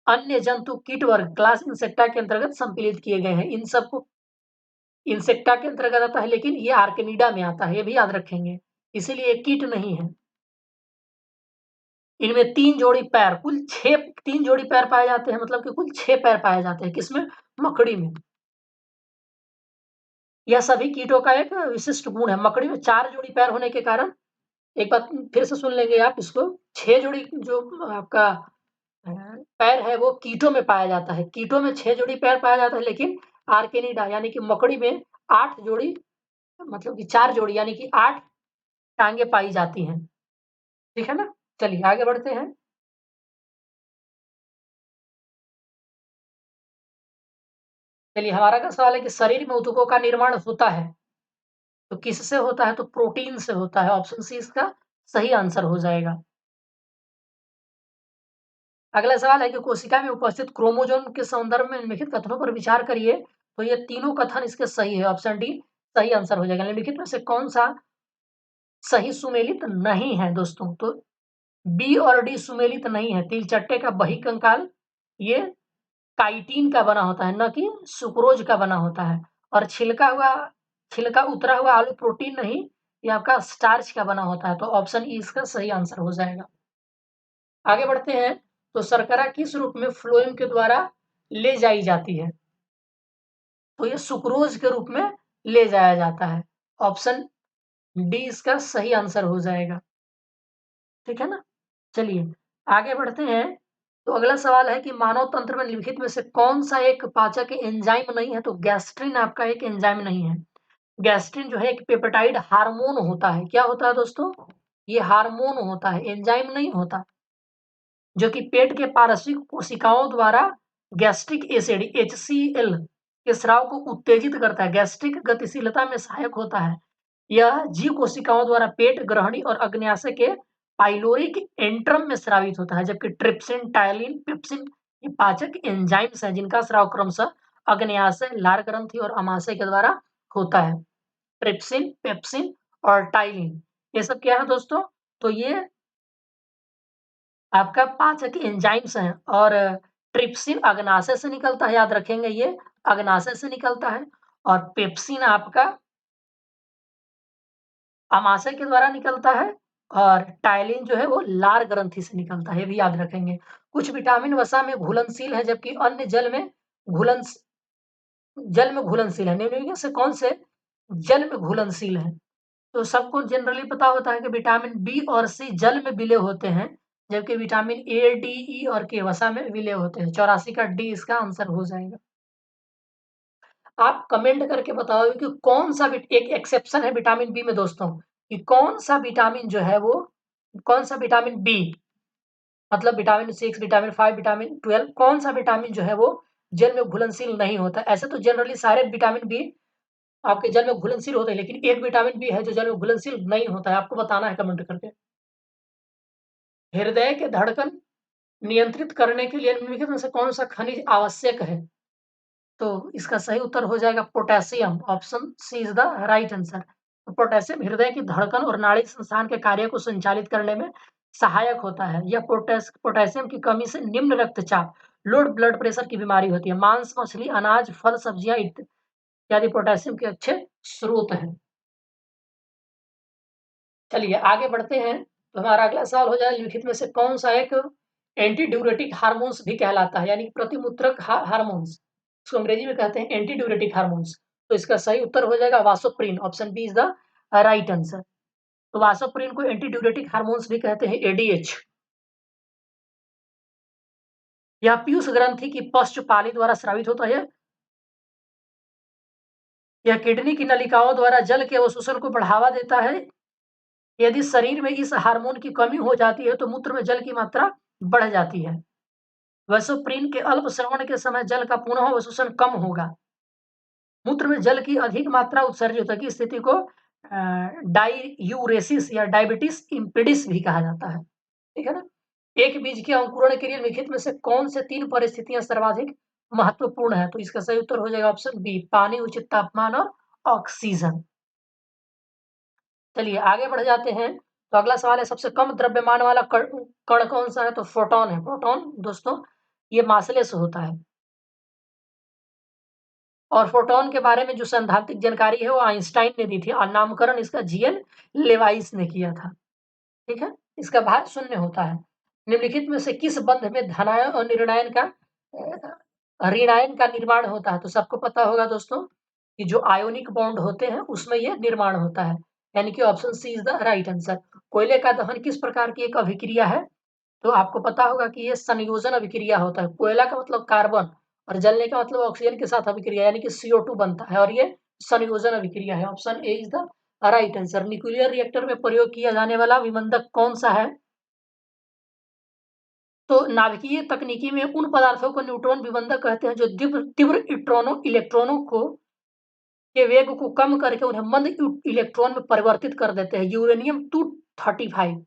अन्य जंतु कीट वर्ग क्लास इंसेक्टा के अंतर्गत सम्मिलित किए गए हैं। इन सबको इंसेक्टा के अंतर्गत आता है, लेकिन ये आर्केनिडा में आता है, ये भी याद रखेंगे, इसीलिए ये कीट नहीं है। इनमें 3 जोड़ी पैर, कुल 6 3 जोड़ी पैर पाए जाते हैं, मतलब कि कुल 6 पैर पाए जाते हैं। किसमें? मकड़ी में। यह सभी कीटों का एक विशिष्ट गुण है। मकड़ी में 4 जोड़ी पैर होने के कारण, एक बात फिर से सुन लेंगे आप इसको, 6 जोड़ी जो आपका पैर है वो कीटों में पाया जाता है। कीटों में 6 जोड़ी पैर पाया जाता है, लेकिन आर्केनिडा यानी कि मकड़ी में 8 जोड़ी, मतलब कि 4 जोड़ी यानी कि 8 टांगे पाई जाती हैं। ठीक है ना? चलिए आगे बढ़ते हैं। चलिए हमारा अगला सवाल है कि शरीर में ऊतकों का निर्माण होता है, तो किससे होता है? तो प्रोटीन से होता है। ऑप्शन सी इसका सही आंसर हो जाएगा। अगला सवाल है कि कोशिका में उपस्थित क्रोमोसोम के संदर्भ में निम्नलिखित कथनों पर विचार करिए। तो ये तीनों कथन इसके सही है। ऑप्शन डी सही आंसर हो जाएगा। निम्नलिखित में से कौन सा सही सुमेलित नहीं है दोस्तों? तो बी और डी सुमेलित नहीं है। तिलचट्टे का बहिकंकाल ये काइटिन का बना होता है, न कि सुक्रोज का बना होता है। और छिलका उतरा हुआ आलू प्रोटीन नहीं, ये आपका स्टार्च का बना होता है। तो ऑप्शन ई इसका सही आंसर हो जाएगा। आगे बढ़ते हैं। तो शर्करा किस रूप में फ्लोएम के द्वारा ले जाई जाती है? तो ये सुक्रोज के रूप में ले जाया जाता है। ऑप्शन डी इसका सही आंसर हो जाएगा। ठीक है ना? चलिए आगे बढ़ते हैं। तो अगला सवाल है कि मानव तंत्र में निम्नलिखित में से कौन सा एक पाचक एंजाइम नहीं है? तो गैस्ट्रिन आपका एक एंजाइम नहीं है। गैस्ट्रिन जो है एक पेप्टाइड हार्मोन होता है। क्या होता है दोस्तों? ये हार्मोन होता है, एंजाइम नहीं होता, जो कि पेट के पारस्विक कोशिकाओं द्वारा गैस्ट्रिक एसिड HCl के स्राव को उत्तेजित करता है। गैस्ट्रिक गतिशीलता में सहायक होता है। यह जीव कोशिकाओं द्वारा पेट, ग्रहणी और अग्न्याशय के पाइलोरिक एंट्रम में स्रावित होता है। जबकि ट्रिप्सिन, टायलिन, पेप्सिन ये पाचक एंजाइम्स हैं, जिनका स्राव क्रमशः अग्न्याशय, लार ग्रंथि और अमाशय के द्वारा होता है। ट्रिप्सिन, पेप्सिन और टाइलिन, ये सब क्या है दोस्तों? तो ये आपका पाचक एंजाइम्स हैं। और ट्रिप्सिन अग्नाशय से निकलता है, याद रखेंगे ये अग्नाशय से निकलता है। और पेप्सिन आपका अमाशय के द्वारा निकलता है। और टायलिन जो है वो लार ग्रंथि से निकलता है, ये भी याद रखेंगे। कुछ विटामिन वसा में घुलनशील है, जबकि अन्य घुलन जल में घुलनशील है। निम्नलिखित से कौन से जल में घुलनशील है? तो सबको जनरली पता होता है कि विटामिन बी और सी जल में विलय होते हैं, जबकि विटामिन ए, डी, ई और के वसा में विलय होते हैं। 84 का डी इसका आंसर हो जाएगा। आप कमेंट करके बताओ कि कौन सा एक एक्सेप्शन है विटामिन बी में दोस्तों, कि कौन सा विटामिन जो है वो, कौन सा विटामिन बी, मतलब विटामिन 6, विटामिन 5, विटामिन 12, कौन सा विटामिन जो है वो जल में घुलनशील नहीं होता? ऐसे तो जनरली सारे विटामिन बी आपके जल में घुलनशील होते हैं, लेकिन एक विटामिन बी है जो जल में घुलनशील नहीं होता है। आपको बताना है कमेंट करके। हृदय के धड़कन नियंत्रित करने के लिए निम्नलिखित में से कौन सा खनिज आवश्यक है? तो इसका सही उत्तर हो जाएगा potassium. Option C is the right answer. तो पोटेशियम हृदय की धड़कन और नाड़ी संस्थान के कार्य को संचालित करने में सहायक होता है। यह पोटेशियम की कमी से निम्न रक्तचाप, लो ब्लड प्रेशर की बीमारी होती है। मांस, मछली, अनाज, फल, सब्जियां इत्यादि पोटेशियम के अच्छे स्रोत हैं। चलिए आगे बढ़ते हैं। तो हमारा अगला सवाल हो जाए, निम्नलिखित में से कौन सा एक एंटी ड्यूरेटिक हार्मोन्स भी कहलाता है, यानी प्रतिमूत्रक हार्मोन्स, इसको अंग्रेजी में कहते हैं एंटी ड्यूरेटिक हार्मोन्स। तो इसका सही उत्तर हो जाएगा vasopressin. Option B is the right answer. तो वासोप्रिन को एंटी ड्यूरेटिक हार्मोन्स भी कहते हैं, ADH। यह पीयूष ग्रंथि की पश्चपाली द्वारा स्रावित होता है। यह किडनी की नलिकाओं द्वारा जल के अवशोषण को बढ़ावा देता है। यदि शरीर में इस हार्मोन की कमी हो जाती है तो मूत्र में जल की मात्रा बढ़ जाती है। वैसोप्रिन के अल्प श्रवण के समय जल का पुनः अवशोषण कम होगा। मूत्र में जल की अधिक मात्रा उत्सर्जित होने की स्थिति को डाइयूरेसिस या डायबिटीज इम्पिडिस भी कहा जाता है। ठीक है ना? एक बीज के अंकुरण के लिए निम्नलिखित में से कौन से 3 परिस्थितियां सर्वाधिक महत्वपूर्ण है? तो इसका सही उत्तर हो जाएगा ऑप्शन बी, पानी, उचित तापमान और ऑक्सीजन। चलिए आगे बढ़ जाते हैं। तो अगला सवाल है, सबसे कम द्रव्यमान वाला कण कौन सा है? तो फोटोन है। प्रोटॉन दोस्तों ये मासलेस होता है। और फोटॉन के बारे में जो सैद्धांतिक जानकारी है वो आइंस्टाइन ने दी थी और नामकरण इसका जीएन लेवाइस ने किया था। ठीक है, इसका भार शून्य होता है। निम्नलिखित में से किस बंध में धनायन और ऋणायन का निर्माण होता है? तो सबको पता होगा दोस्तों कि जो आयोनिक बॉन्ड होते हैं उसमें ये निर्माण होता है, यानी कि option C is the right answer. कोयले का दहन किस प्रकार की एक अभिक्रिया है? तो आपको पता होगा कि ये संयोजन अभिक्रिया होता है। कोयला का मतलब कार्बन और जलने का मतलब ऑक्सीजन के साथ अभिक्रिया, यानी कि CO2 बनता है और ये संयोजन अभिक्रिया है। Option A is the right answer. Nuclear reactor में प्रयोग किया जाने वाला विमंदक कौन सा है? तो नाभिकीय तकनीकी में उन पदार्थों को न्यूट्रॉन विबंधक कहते हैं जो तीव्र इलेक्ट्रॉनों को के वेग को कम करके उन्हें मंद इलेक्ट्रॉन में परिवर्तित कर देते हैं। यूरेनियम 235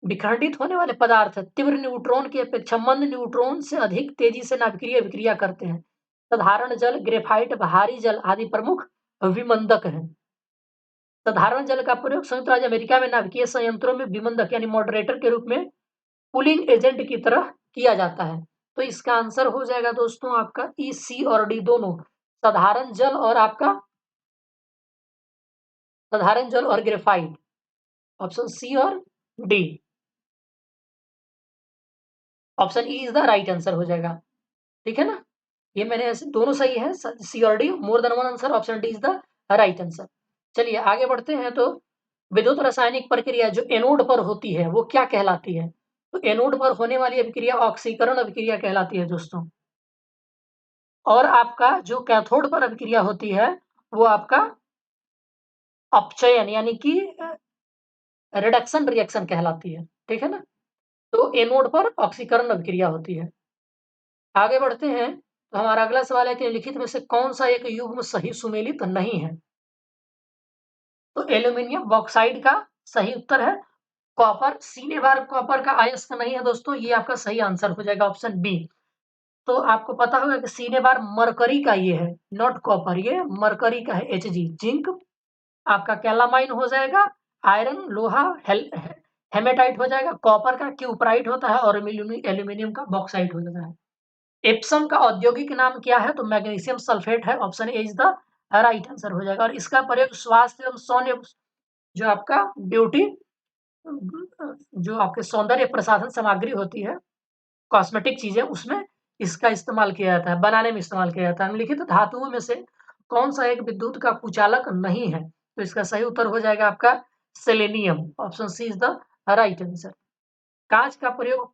विखंडित होने वाले पदार्थ तीव्र न्यूट्रॉन की अपेक्षा मंद न्यूट्रॉन से अधिक तेजी से नाभिकीय अभिक्रिया करते हैं। साधारण जल, ग्रेफाइट, भारी जल आदि प्रमुख विमंदक हैं। साधारण जल का प्रयोग संयुक्त राज्य अमेरिका में नाभिकीय संयंत्रों में विमंदक यानी मॉडरेटर के रूप में कूलिंग एजेंट की तरह किया जाता है। तो इसका आंसर हो जाएगा दोस्तों आपका ई, सी और डी दोनों। साधारण जल और आपका साधारण जल और ग्रेफाइट, ऑप्शन सी और D. Option E is the right answer हो जाएगा। ठीक है ना, ये मैंने ऐसे दोनों सही है, सी और D more than one answer. Option D is the right answer. चलिए आगे बढ़ते हैं। तो विद्युत रासायनिक प्रक्रिया जो एनोड पर होती है वो क्या कहलाती है? तो एनोड पर होने वाली अभिक्रिया ऑक्सीकरण अभिक्रिया कहलाती है दोस्तों। और आपका जो कैथोड पर अभिक्रिया होती है वो आपका अपचयन यानी कि रिडक्शन रिएक्शन कहलाती है। ठीक है ना, तो एनोड पर ऑक्सीकरण अभिक्रिया होती है। आगे बढ़ते हैं। तो हमारा अगला सवाल है कि निम्नलिखित में से कौन सा एक युग्म सही सुमेलित नहीं है? तो एल्यूमिनियम बॉक्साइड का सही उत्तर है कॉपर। सीने बार कॉपर का अयस्क नहीं है दोस्तों, ये आपका सही आंसर हो जाएगा ऑप्शन बी। तो आपको पता होगा कि सीने बार मरकरी का ये है, नॉट कॉपर, ये मरकरी का है Hg। जिंक आपका कैलामाइन हो जाएगा। आयरन लोहा हेमेटाइट हो जाएगा। कॉपर का क्यूपराइट होता है और एल्यूमिनियम का बॉक्साइट हो जाता है। एप्सम का औद्योगिक नाम क्या है? तो मैग्नीशियम सल्फेट है। Option A is the right answer हो जाएगा। और इसका प्रयोग स्वास्थ्य एवं सौंदर्य, जो आपका ब्यूटी, जो आपके सौंदर्य प्रसाधन सामग्री होती है, कॉस्मेटिक चीजें, उसमें इसका इस्तेमाल किया जाता है, बनाने में इस्तेमाल किया जाता है। निम्नलिखित धातुओं में से कौन सा एक विद्युत का कुचालक नहीं है? तो इसका सही उत्तर हो जाएगा आपका selenium. Option C is the right answer. कांच का प्रयोग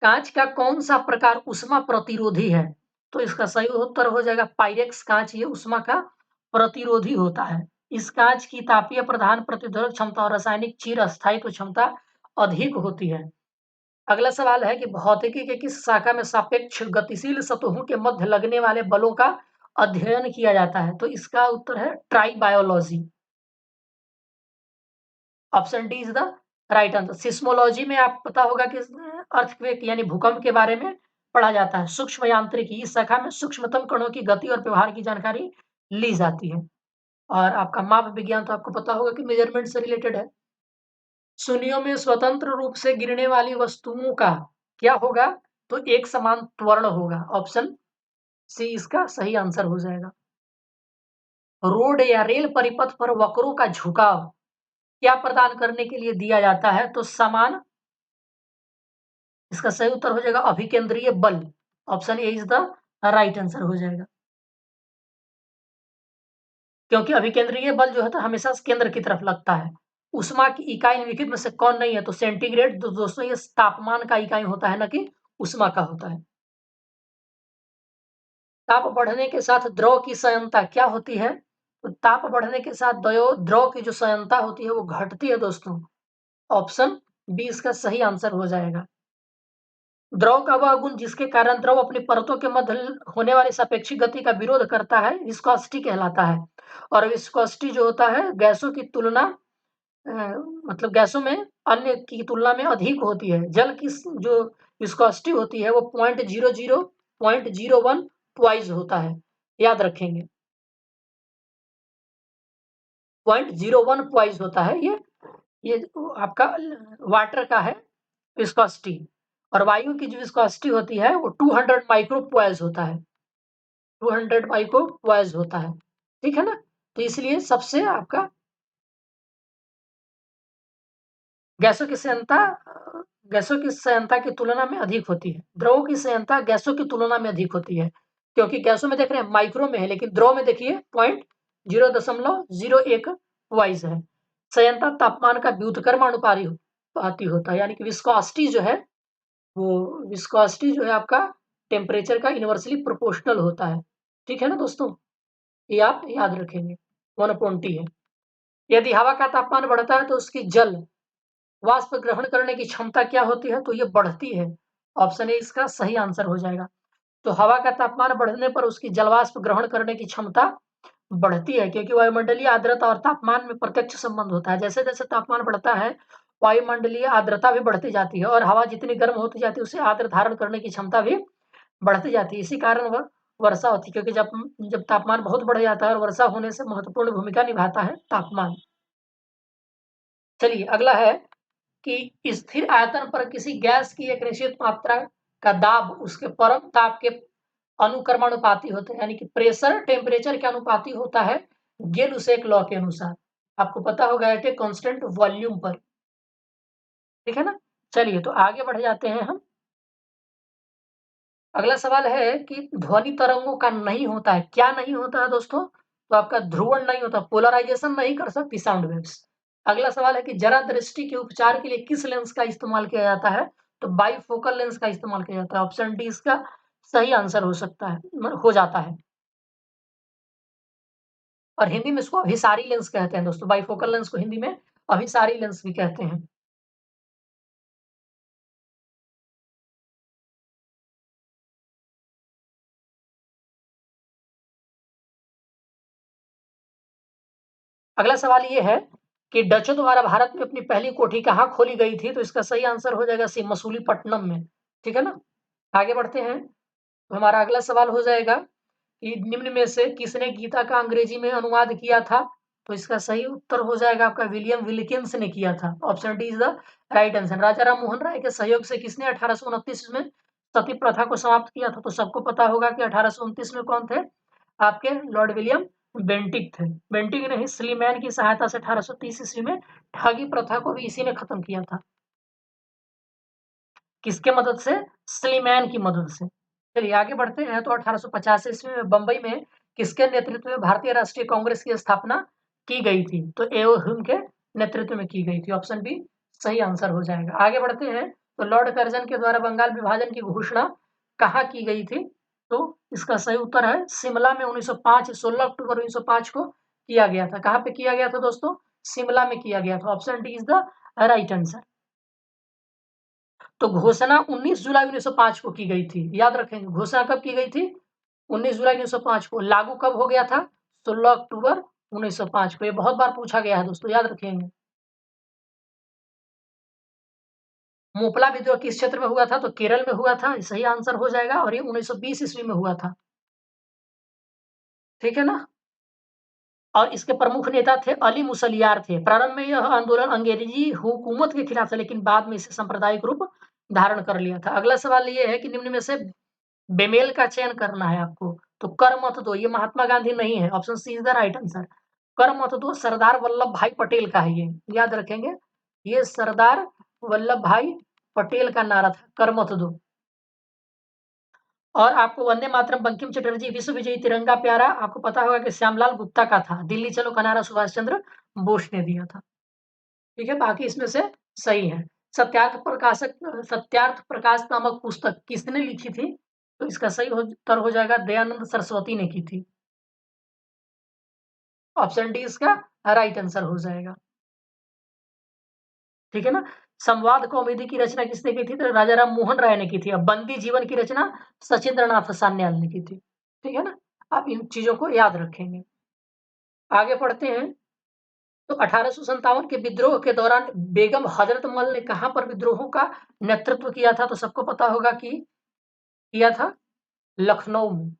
कांच का कौन सा प्रकार उष्मा प्रतिरोधी है? तो इसका सही उत्तर हो जाएगा पाइरेक्स कांच, ये उष्मा का प्रतिरोधी होता है। इस कांच की तापीय प्रधान प्रतिरोधक क्षमता और रासायनिक चिर स्थायित्व क्षमता अधिक होती है। अगला सवाल है कि भौतिकी के किस शाखा में सापेक्ष गतिशील सतहों के मध्य लगने वाले बलों का अध्ययन किया जाता है? तो इसका उत्तर है tribology. Option D is the right answer. Seismology में आप पता होगा कि अर्थक्वेक यानी भूकंप के बारे में पढ़ा जाता है। सूक्ष्म यांत्रिकी इस शाखा में सूक्ष्मतम कणों की गति और व्यवहार की जानकारी ली जाती है। और आपका माप विज्ञान तो आपको पता होगा कि मेजरमेंट से रिलेटेड है। शून्यों में स्वतंत्र रूप से गिरने वाली वस्तुओं का क्या होगा? तो एक समान त्वरण होगा। ऑप्शन सी इसका सही आंसर हो जाएगा। रोड या रेल परिपथ पर वक्रों का झुकाव क्या प्रदान करने के लिए दिया जाता है? तो समान, इसका सही उत्तर हो जाएगा अभिकेंद्रीय बल। Option A is the right answer हो जाएगा। क्योंकि अभिकेंद्रीय बल जो है तो हमेशा केंद्र की तरफ लगता है। उष्मा की इकाई निम्नलिखित में से कौन नहीं है? तो सेंटीग्रेड दोस्तों ये तापमान का इकाई होता है, ना कि उष्मा का होता है। ताप बढ़ने के साथ द्रव की संयंता क्या होती है? तो ताप बढ़ने के साथ द्रव की जो संयंता होती है वो घटती है दोस्तों। ऑप्शन बी इसका सही आंसर हो जाएगा। द्रव का वह गुण जिसके कारण द्रव अपनी परतों के मध्य होने वाली सापेक्षिक गति का विरोध करता है विस्कोसिटी कहलाता है। और विस्कोसिटी जो होता है गैसों की तुलना अ, मतलब गैसों में अन्य की तुलना में अधिक होती है। जल की जो विस्कोसिटी होती है वो 0.01 ट्वाइस होता है, याद रखेंगे। 0.01 ट्वाइस होता है ये आपका वाटर का है विस्कोसिटी। और वायु की जो विस्कोसिटी होती है वो 200 माइक्रोपोएज होता है, 200 माइक्रोपोएज होता है, ठीक है ना। तो इसलिए सबसे आपका गैसों की संयंत्रता गैसों की संयंत्रता की तुलना में अधिक होती है, द्रवों की संयंत्रता गैसों की तुलना में अधिक होती है, क्योंकि गैसों में देख रहे हैं माइक्रो में है, लेकिन द्रव में देखिए 0.01 वाइज है। संयंत्रता तापमान का व्युत्क्रमानुपाती होता है, यानी कि विस्कोसिटी जो है वो विस्कोसिटी जो है आपका टेम्परेचर का इनवर्सली प्रोपोर्शनल होता है, ठीक है ना दोस्तों, ये आप याद रखेंगे, 1/T है। यदि हवा का तापमान बढ़ता है तो उसकी जल वाष्प ग्रहण करने की क्षमता क्या होती है, तो ये बढ़ती है। ऑप्शन ए इसका सही आंसर हो जाएगा। तो हवा का तापमान बढ़ने पर उसकी जलवाष्प ग्रहण करने की क्षमता बढ़ती है, क्योंकि वायुमंडलीय आर्द्रता और तापमान में प्रत्यक्ष संबंध होता है। जैसे जैसे तापमान बढ़ता है वायुमंडलीय आर्द्रता भी बढ़ती जाती है, और हवा जितनी गर्म होती जाती है उससे आर्द्र धारण करने की क्षमता भी बढ़ती जाती है। इसी कारण वह वर्षा होती है, क्योंकि जब जब तापमान बहुत बढ़ जाता है और वर्षा होने से महत्वपूर्ण भूमिका निभाता है तापमान। चलिए अगला है कि स्थिर आयतन पर किसी गैस की एक निश्चित मात्रा का दाब उसके परम ताप के अनुक्रमानुपाती होता है, यानी कि प्रेशर टेम्परेचर के अनुपाती होता है गेल-उसेक लॉ के अनुसार। आपको पता होगा एट ए कांस्टेंट वॉल्यूम पर, ठीक है ना। चलिए तो आगे बढ़ जाते हैं हम। अगला सवाल है कि ध्वनि तरंगों का नहीं होता है, क्या नहीं होता है दोस्तों, तो आपका ध्रुवण नहीं होता, पोलराइजेशन नहीं कर सकती साउंड वेव्स। अगला सवाल है कि जरा दृष्टि के उपचार के लिए किस लेंस का इस्तेमाल किया जाता है, तो बाइफोकल लेंस का इस्तेमाल किया जाता है। ऑप्शन डी इसका सही आंसर हो सकता है, हो जाता है। और हिंदी में इसको अभिसारी लेंस कहते हैं दोस्तों, बाइफोकल लेंस को हिंदी में अभिसारी लेंस भी कहते हैं। अगला सवाल ये है कि डचों द्वारा भारत में अपनी पहली कोठी कहाँ खोली गई थी, तो इसका सही आंसर हो जाएगा मसूलीपट्टनम में, ठीक है ना। आगे बढ़ते हैं, तो हमारा अगला सवाल हो जाएगा कि निम्न में से किसने गीता का अंग्रेजी में अनुवाद किया था, तो इसका सही उत्तर हो जाएगा आपका विलियम विल्किंस ने किया था। Option D is the right answer. Raja Ram Mohan Roy के सहयोग से किसने 1829 में सती प्रथा को समाप्त किया था, तो सबको पता होगा कि 1829 में कौन थे, आपके लॉर्ड विलियम बेंटिक थे। बेंटिक ने ही स्लीमैन की सहायता से 1830 ईस्वी में ठगी प्रथा को भी इसी ने खत्म किया था। किसके मदद से, स्लीमैन की मदद से। चलिए आगे बढ़ते हैं, तो 1850 ईस्वी में बंबई में किसके नेतृत्व में भारतीय राष्ट्रीय कांग्रेस की स्थापना की गई थी, तो एओ ह्यूम के नेतृत्व में की गई थी। ऑप्शन बी सही आंसर हो जाएगा। आगे बढ़ते हैं, तो लॉर्ड कर्जन के द्वारा बंगाल विभाजन की घोषणा कहाँ की गई थी, तो इसका सही उत्तर है शिमला में 1905, 16 अक्टूबर 1905 को किया गया था। कहाँ पे किया गया था दोस्तों, शिमला में किया गया था। Option D is the right answer. तो घोषणा 19 जुलाई 1905 को की गई थी, याद रखेंगे घोषणा कब की गई थी, 19 जुलाई 1905 को। लागू कब हो गया था, 16 अक्टूबर 1905 को। ये बहुत बार पूछा गया है दोस्तों, याद रखेंगे। मोपला विद्रोह किस क्षेत्र में हुआ था, तो केरल में हुआ था, सही आंसर हो जाएगा, और ये 1920 ईस्वी में हुआ था, ठीक है ना। और इसके प्रमुख नेता थे अली मुसलियार थे। प्रारंभ में यह आंदोलन अंग्रेजी हुकूमत के खिलाफ था, लेकिन बाद में इसे सांप्रदायिक रूप धारण कर लिया था। अगला सवाल ये है कि निम्न में से बेमेल का चयन करना है आपको, तो कर मत दो, ये महात्मा गांधी नहीं है। Option C is the right answer. कर मत दो सरदार वल्लभ भाई पटेल का है, ये याद रखेंगे, ये सरदार वल्लभ भाई पटेल का नारा था, कर मत दो। और आपको वंदे मातरम बंकिम चटर्जी विश्व विजयी तिरंगा प्यारा आपको पता होगा कि श्यामलाल गुप्ता का था। दिल्ली चलो का नारा सुभाष चंद्र बोस ने दिया था, ठीक है। बाकी इसमें से सही है। सत्यार्थ प्रकाश नामक पुस्तक किसने लिखी थी, तो इसका सही उत्तर हो जाएगा दयानंद सरस्वती ने की थी। ऑप्शन डी इसका राइट आंसर हो जाएगा, ठीक है ना। संवाद कॉमेडी की रचना किसने की थी, तो राजा राम मोहन राय ने की थी। अब बंदी जीवन की रचना सचिंद्र नाथ सान्याल ने की थी, ठीक है ना। आप इन चीजों को याद रखेंगे। आगे पढ़ते हैं, तो 1857 के विद्रोह के दौरान बेगम हजरत मल ने कहां पर विद्रोहों का नेतृत्व किया था, तो सबको पता होगा कि किया था लखनऊ में।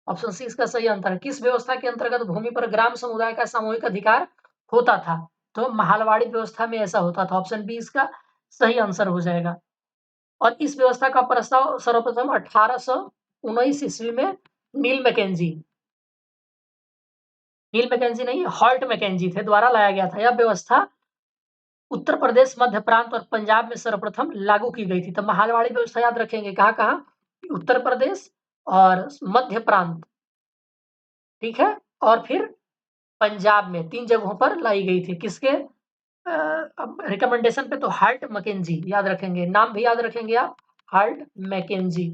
ऑप्शन सी इसका सही आंसर है। किस व्यवस्था के अंतर्गत भूमि पर ग्राम समुदाय का सामूहिक अधिकार होता था, तो महालवाड़ी व्यवस्था में ऐसा होता था। ऑप्शन बी इसका सही आंसर हो जाएगा। और इस व्यवस्था का प्रस्ताव सर्वप्रथम 1819 ईस्वी में नील मैकेंजी नहीं, हॉल्ट मैकेंजी थे द्वारा लाया गया था। यह व्यवस्था उत्तर प्रदेश, मध्य प्रांत और पंजाब में सर्वप्रथम लागू की गई थी। तो महालवाड़ी व्यवस्था याद रखेंगे, कहाँ-कहाँ? उत्तर प्रदेश और मध्य प्रांत, ठीक है? और फिर पंजाब में 3 जगहों पर लाई गई थी। किसके रिकमेंडेशन पे? तो हाल्ट मैकेंजी याद रखेंगे, नाम भी याद रखेंगे आप, हाल्ट मैकेंजी।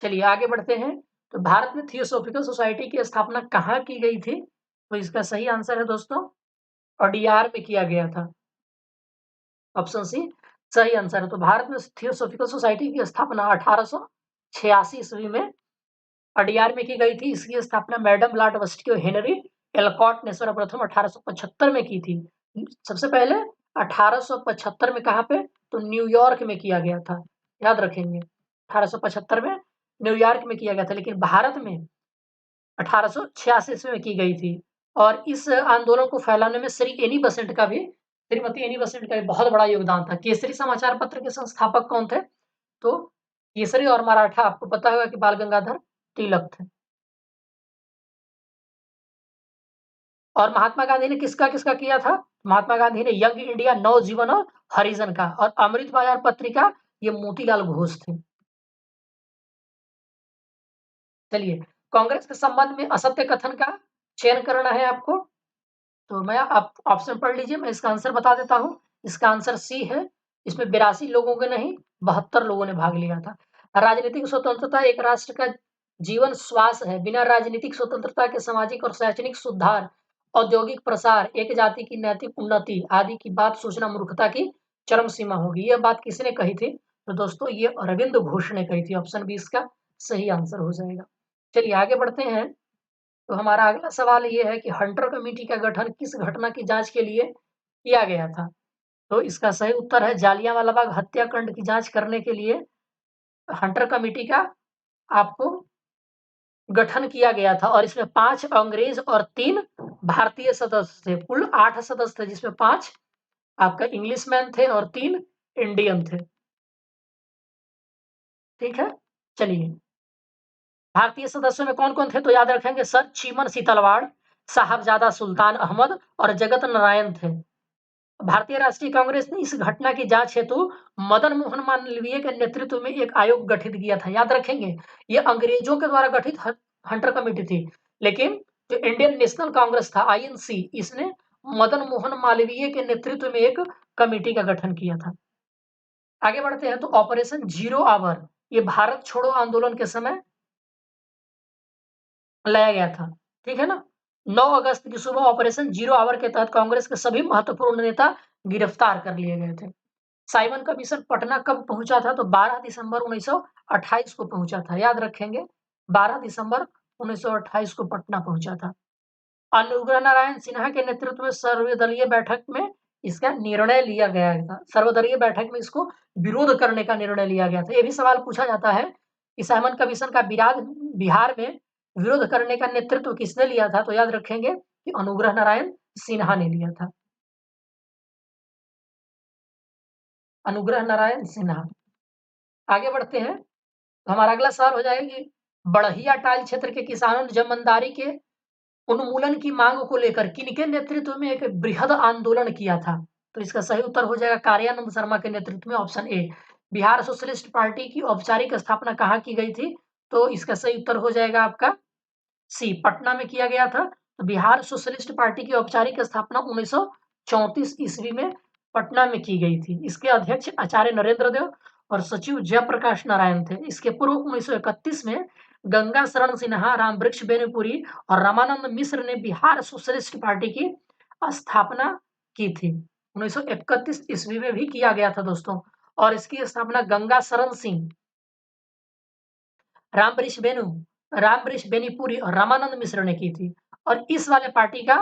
चलिए आगे बढ़ते हैं। तो भारत में थियोसॉफिकल सोसाइटी की स्थापना कहाँ की गई थी? तो इसका सही आंसर है दोस्तों, अडियार में किया गया था। ऑप्शन सी सही आंसर है। तो भारत में थियोसॉफिकल सोसाइटी की स्थापना 1886 ईस्वी में अडियार में की गई थी। इसकी स्थापना मैडम लॉर्ड वस्टियो हेनरी एलकॉट ने सर्वप्रथम 1875 में की थी। सबसे पहले 1875 में कहाँ पे? तो न्यूयॉर्क में किया गया था, याद रखेंगे। 1875 में न्यूयॉर्क में किया गया था, लेकिन भारत में 1886 ईस्वी में की गई थी। और इस आंदोलन को फैलाने में श्रीमती एनी बसेंट का भी बहुत बड़ा योगदान था। केसरी समाचार पत्र के संस्थापक कौन थे? तो केसरी और मराठा, आपको पता होगा कि बाल गंगाधर तिलक थे। और महात्मा गांधी ने किसका किसका किया था? महात्मा गांधी ने यंग इंडिया, नवजीवन और हरिजन का, और अमृत बाजार पत्रिका ये मोतीलाल घोष थे। चलिए, कांग्रेस के संबंध में असत्य कथन का चयन करना है आपको। तो मैं आप ऑप्शन पढ़ लीजिए, मैं इसका आंसर बता देता हूँ। इसका आंसर सी है। इसमें 82 लोगों के नहीं, 72 लोगों ने भाग लिया था। राजनीतिक स्वतंत्रता एक राष्ट्र का जीवन श्वास है। बिना राजनीतिक स्वतंत्रता के सामाजिक और शैक्षणिक सुधार, औद्योगिक प्रसार, एक जाति की नैतिक उन्नति आदि की बात सोचना मूर्खता की चरम सीमा होगी। यह बात किसने कही थी? तो दोस्तों ये अरविंद घोष ने कही थी। ऑप्शन बी इसका सही आंसर हो जाएगा। चलिए आगे बढ़ते हैं। तो हमारा अगला सवाल ये है कि हंटर कमेटी का गठन किस घटना की जांच के लिए किया गया था? तो इसका सही उत्तर है जालियांवाला बाग हत्याकांड की जांच करने के लिए हंटर कमेटी का आपको गठन किया गया था। और इसमें 5 अंग्रेज और 3 भारतीय सदस्य थे। कुल 8 सदस्य थे, जिसमें 5 आपका इंग्लिशमैन थे और 3 इंडियन थे। ठीक है, चलिए भारतीय सदस्यों में कौन कौन थे? तो याद रखेंगे, सर चीमन सीतलवाड़, साहबजादा सुल्तान अहमद और जगत नारायण थे। भारतीय राष्ट्रीय कांग्रेस ने इस घटना की जांच हेतु मदन मोहन मालवीय के नेतृत्व में एक आयोग गठित किया था। याद रखेंगे, ये अंग्रेजों के द्वारा गठित हंटर कमेटी थी, लेकिन जो इंडियन नेशनल कांग्रेस था, आईएनसी, इसने मदन मोहन मालवीय के नेतृत्व में एक कमेटी का गठन किया था। आगे बढ़ते हैं। तो ऑपरेशन जीरो आवर ये भारत छोड़ो आंदोलन के समय लाया गया था, ठीक है ना? 9 अगस्त की सुबह ऑपरेशन जीरो आवर के तहत कांग्रेस के सभी महत्वपूर्ण नेता गिरफ्तार कर लिए गए थे। साइमन कमीशन पटना कब पहुंचा था? तो 12 दिसंबर 1928 को पहुंचा था। याद रखेंगे, 12 दिसंबर 1928 को पटना पहुंचा था। अनुग्रह नारायण सिन्हा के नेतृत्व में सर्वदलीय बैठक में इसका निर्णय लिया गया था। सर्वदलीय बैठक में इसको विरोध करने का निर्णय लिया गया था। ये भी सवाल पूछा जाता है कि साइमन कमीशन का बिहार में विरोध करने का नेतृत्व किसने लिया था? तो याद रखेंगे कि अनुग्रह नारायण सिन्हा ने लिया था। अनुग्रह नारायण सिन्हा। आगे बढ़ते हैं। तो हमारा अगला सवाल हो जाएगा कि बड़हिया टाइल क्षेत्र के किसानों ने जमींदारी के उन्मूलन की मांग को लेकर किनके नेतृत्व में एक बृहद आंदोलन किया था? तो इसका सही उत्तर हो जाएगा कार्यानंद शर्मा के नेतृत्व में, option A. Bihar socialist party की औपचारिक स्थापना कहाँ की गई थी? तो इसका सही उत्तर हो जाएगा आपका सी, पटना में किया गया था। तो बिहार सोशलिस्ट पार्टी की औपचारिक स्थापना 1934 ईस्वी में पटना में की गई थी। इसके अध्यक्ष आचार्य नरेंद्र देव और सचिव जयप्रकाश नारायण थे। इसके पूर्व 1931 में गंगा शरण सिन्हा, रामवृक्ष बेनीपुरी और रामानंद मिश्र ने बिहार सोशलिस्ट पार्टी की स्थापना की थी। 1931 ईस्वी में भी किया गया था दोस्तों। और इसकी स्थापना गंगा शरण सिंह, रामवृक्ष बेनू रामवृक्ष बेनीपुरी और रामानंद मिश्र ने की थी। और इस वाले पार्टी का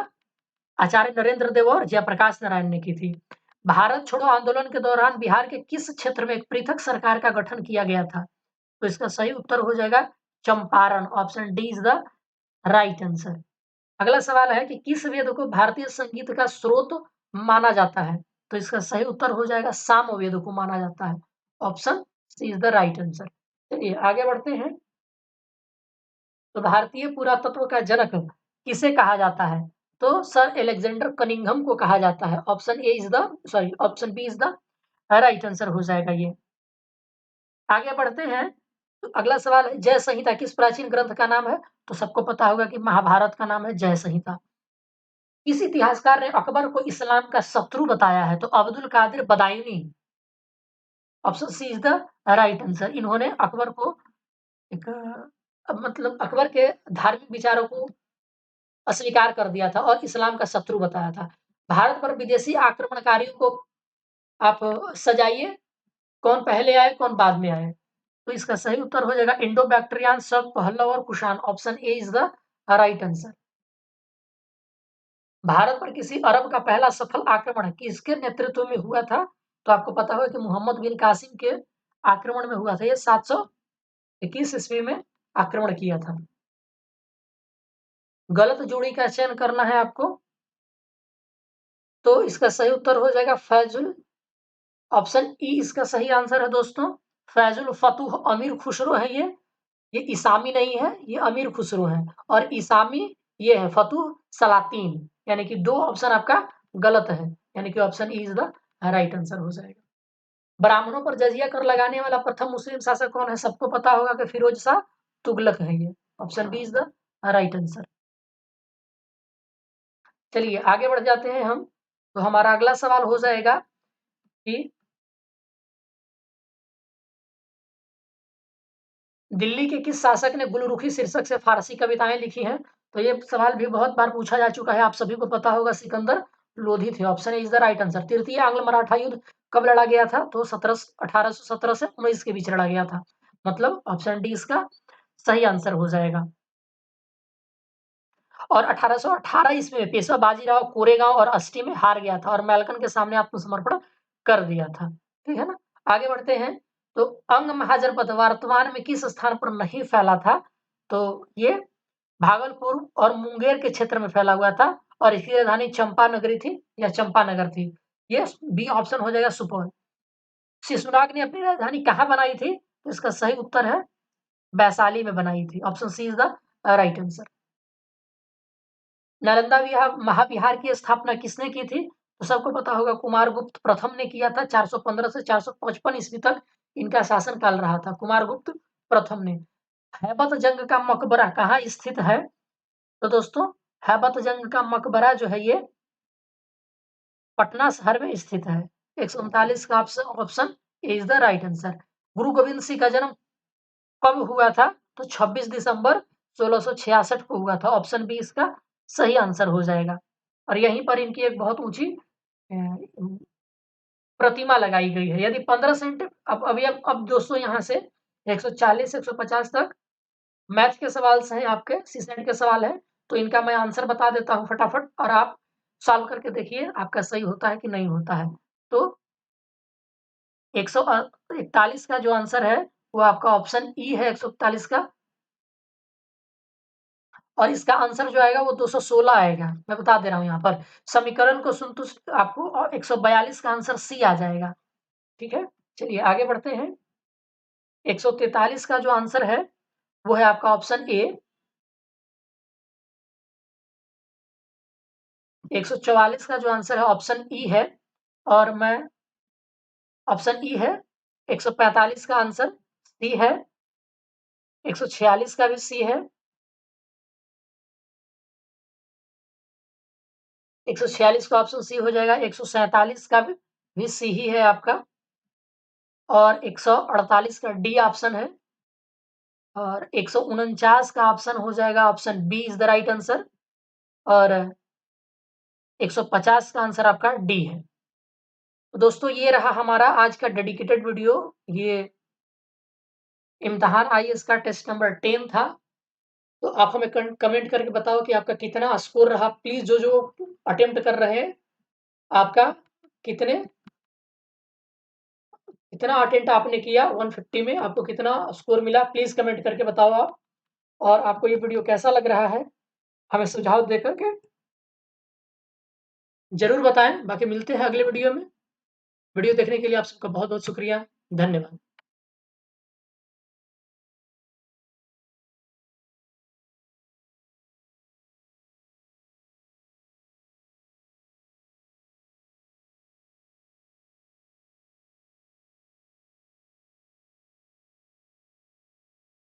आचार्य नरेंद्र देव और जयप्रकाश नारायण ने की थी। भारत छोड़ो आंदोलन के दौरान बिहार के किस क्षेत्र में एक पृथक सरकार का गठन किया गया था? तो इसका सही उत्तर हो जाएगा Champaran. Option D is the right answer. अगला सवाल है कि किस वेद को भारतीय संगीत का स्रोत माना जाता है? तो इसका सही उत्तर हो जाएगा सामवेद को माना जाता है। Option C is the right answer. चलिए आगे बढ़ते हैं। तो भारतीय पुरातत्व का जनक किसे कहा जाता है? तो सर एलेक्जेंडर कनिंघम को कहा जाता है। Option B is the right answer हो जाएगा ये। आगे बढ़ते हैं। तो अगला सवाल है, जय संहिता किस प्राचीन ग्रंथ का नाम है? तो सबको पता होगा कि महाभारत का नाम है जय संहिता। किस इतिहासकार ने अकबर को इस्लाम का शत्रु बताया है? तो Abdul Qadir Badayuni. Option C is the right answer. इन्होंने अकबर को एक मतलब अकबर के धार्मिक विचारों को अस्वीकार कर दिया था और इस्लाम का शत्रु बताया था। भारत पर विदेशी आक्रमणकारियों को आप सजाइए, कौन पहले आए कौन बाद में आए? तो इसका सही उत्तर हो जाएगा इंडो बैक्ट्रियन, शक, पहलव और Kushan. Option A is the right answer. Bharat पर किसी अरब का पहला सफल आक्रमण किसके नेतृत्व में हुआ था? तो आपको पता होगा कि मोहम्मद बिन कासिम के आक्रमण में हुआ था। ये 721 ईस्वी में आक्रमण किया था। गलत जोड़ी का चयन करना है आपको, तो इसका सही उत्तर हो जाएगा फैजुल। ऑप्शन ई इसका सही आंसर है दोस्तों। फैजुल फतूह अमीर खुसरो है ये इसामी नहीं है, ये अमीर खुसरो है। और इसामी ये है फतूह सलातीन, यानी कि 2 ऑप्शन आपका गलत है, यानी कि option E is the right answer हो जाएगा। ब्राह्मणों पर जजिया कर लगाने वाला प्रथम मुस्लिम शासक कौन है? सबको पता होगा कि फिरोज शाह तुगलक है ये। Option B is the right answer. चलिए आगे बढ़ जाते हैं हम। तो हमारा अगला सवाल हो जाएगा कि दिल्ली के किस शासक ने गुलरुखी शीर्षक से फारसी कविताएं लिखी हैं? तो ये सवाल भी बहुत बार पूछा जा चुका है, आप सभी को पता होगा सिकंदर लोधी थे। Option is the right answer. तृतीय आंग्ल मराठा युद्ध कब लड़ा गया था? तो 1817 से 19 के बीच लड़ा गया था। मतलब ऑप्शन डी इसका सही आंसर हो जाएगा। और 1818 ईस्वी में पेशवा बाजीराव कोरेगांव और अस्टी में हार गया था और मैलकन के सामने आत्मसमर्पण कर दिया था। ठीक है ना? आगे बढ़ते हैं। तो अंग महाजनपद वर्तमान में किस स्थान पर नहीं फैला था? तो ये भागलपुर और मुंगेर के क्षेत्र में फैला हुआ था और इसकी राजधानी चंपा नगरी थी या चंपानगर थी। ये बी ऑप्शन हो जाएगा सुपौल। शिशुनाग ने अपनी राजधानी कहाँ बनाई थी? तो इसका सही उत्तर है वैशाली में बनाई थी। Option C is the right answer. Nalanda Mahavihara की स्थापना किसने की थी? तो सबको पता होगा कुमारगुप्त प्रथम ने किया था। 415 से 455 ईस्वी तक इनका शासनकाल रहा था, कुमारगुप्त प्रथम ने। हैबत जंग का मकबरा कहाँ स्थित है? तो दोस्तों हैबत जंग का मकबरा जो है ये पटना शहर में स्थित है। 139 का option is the right answer. गुरु गोविंद सिंह का जन्म कब हुआ था? तो 26 दिसंबर 1666 को हुआ था। ऑप्शन बी इसका सही आंसर हो जाएगा। और यहीं पर इनकी एक बहुत ऊंची प्रतिमा लगाई गई है। यदि 15 सेंट अब दोस्तों यहाँ से 140 150 तक मैथ के सवाल से हैं, आपके सीसेंट के सवाल है, तो इनका मैं आंसर बता देता हूँ फटाफट और आप सॉल्व करके देखिए आपका सही होता है कि नहीं होता है। तो 141 का जो आंसर है वो आपका ऑप्शन ई है 141 का, और इसका आंसर जो आएगा वो 216 आएगा। मैं बता दे रहा हूँ यहाँ पर समीकरण को संतुष्ट आपको, और 142 का आंसर सी आ जाएगा। ठीक है, चलिए आगे बढ़ते हैं। 143 का जो आंसर है वो है आपका ऑप्शन ए। 144 का जो आंसर है ऑप्शन ई है, और मैं ऑप्शन ई है। 145 का आंसर सी है। 146 का भी सी है। 146 का ऑप्शन सी हो जाएगा। 147 का भी सी ही है आपका, और 148 का डी ऑप्शन है, और 149 का ऑप्शन हो जाएगा option B is the right answer, और 150 का आंसर आपका डी है। तो दोस्तों ये रहा हमारा आज का डेडिकेटेड वीडियो। ये इम्तिहान आईएएस का टेस्ट नंबर 10 था। तो आप हमें कमेंट करके बताओ कि आपका कितना स्कोर रहा। प्लीज जो जो अटेम्प्ट कर रहे हैं, आपका कितने कितना अटेम्प्ट आपने किया 150 में, आपको कितना स्कोर मिला, प्लीज कमेंट करके बताओ आप। और आपको ये वीडियो कैसा लग रहा है हमें सुझाव देकर के जरूर बताएं। बाकी मिलते हैं अगले वीडियो में। वीडियो देखने के लिए आप सबका बहुत-बहुत शुक्रिया। धन्यवाद।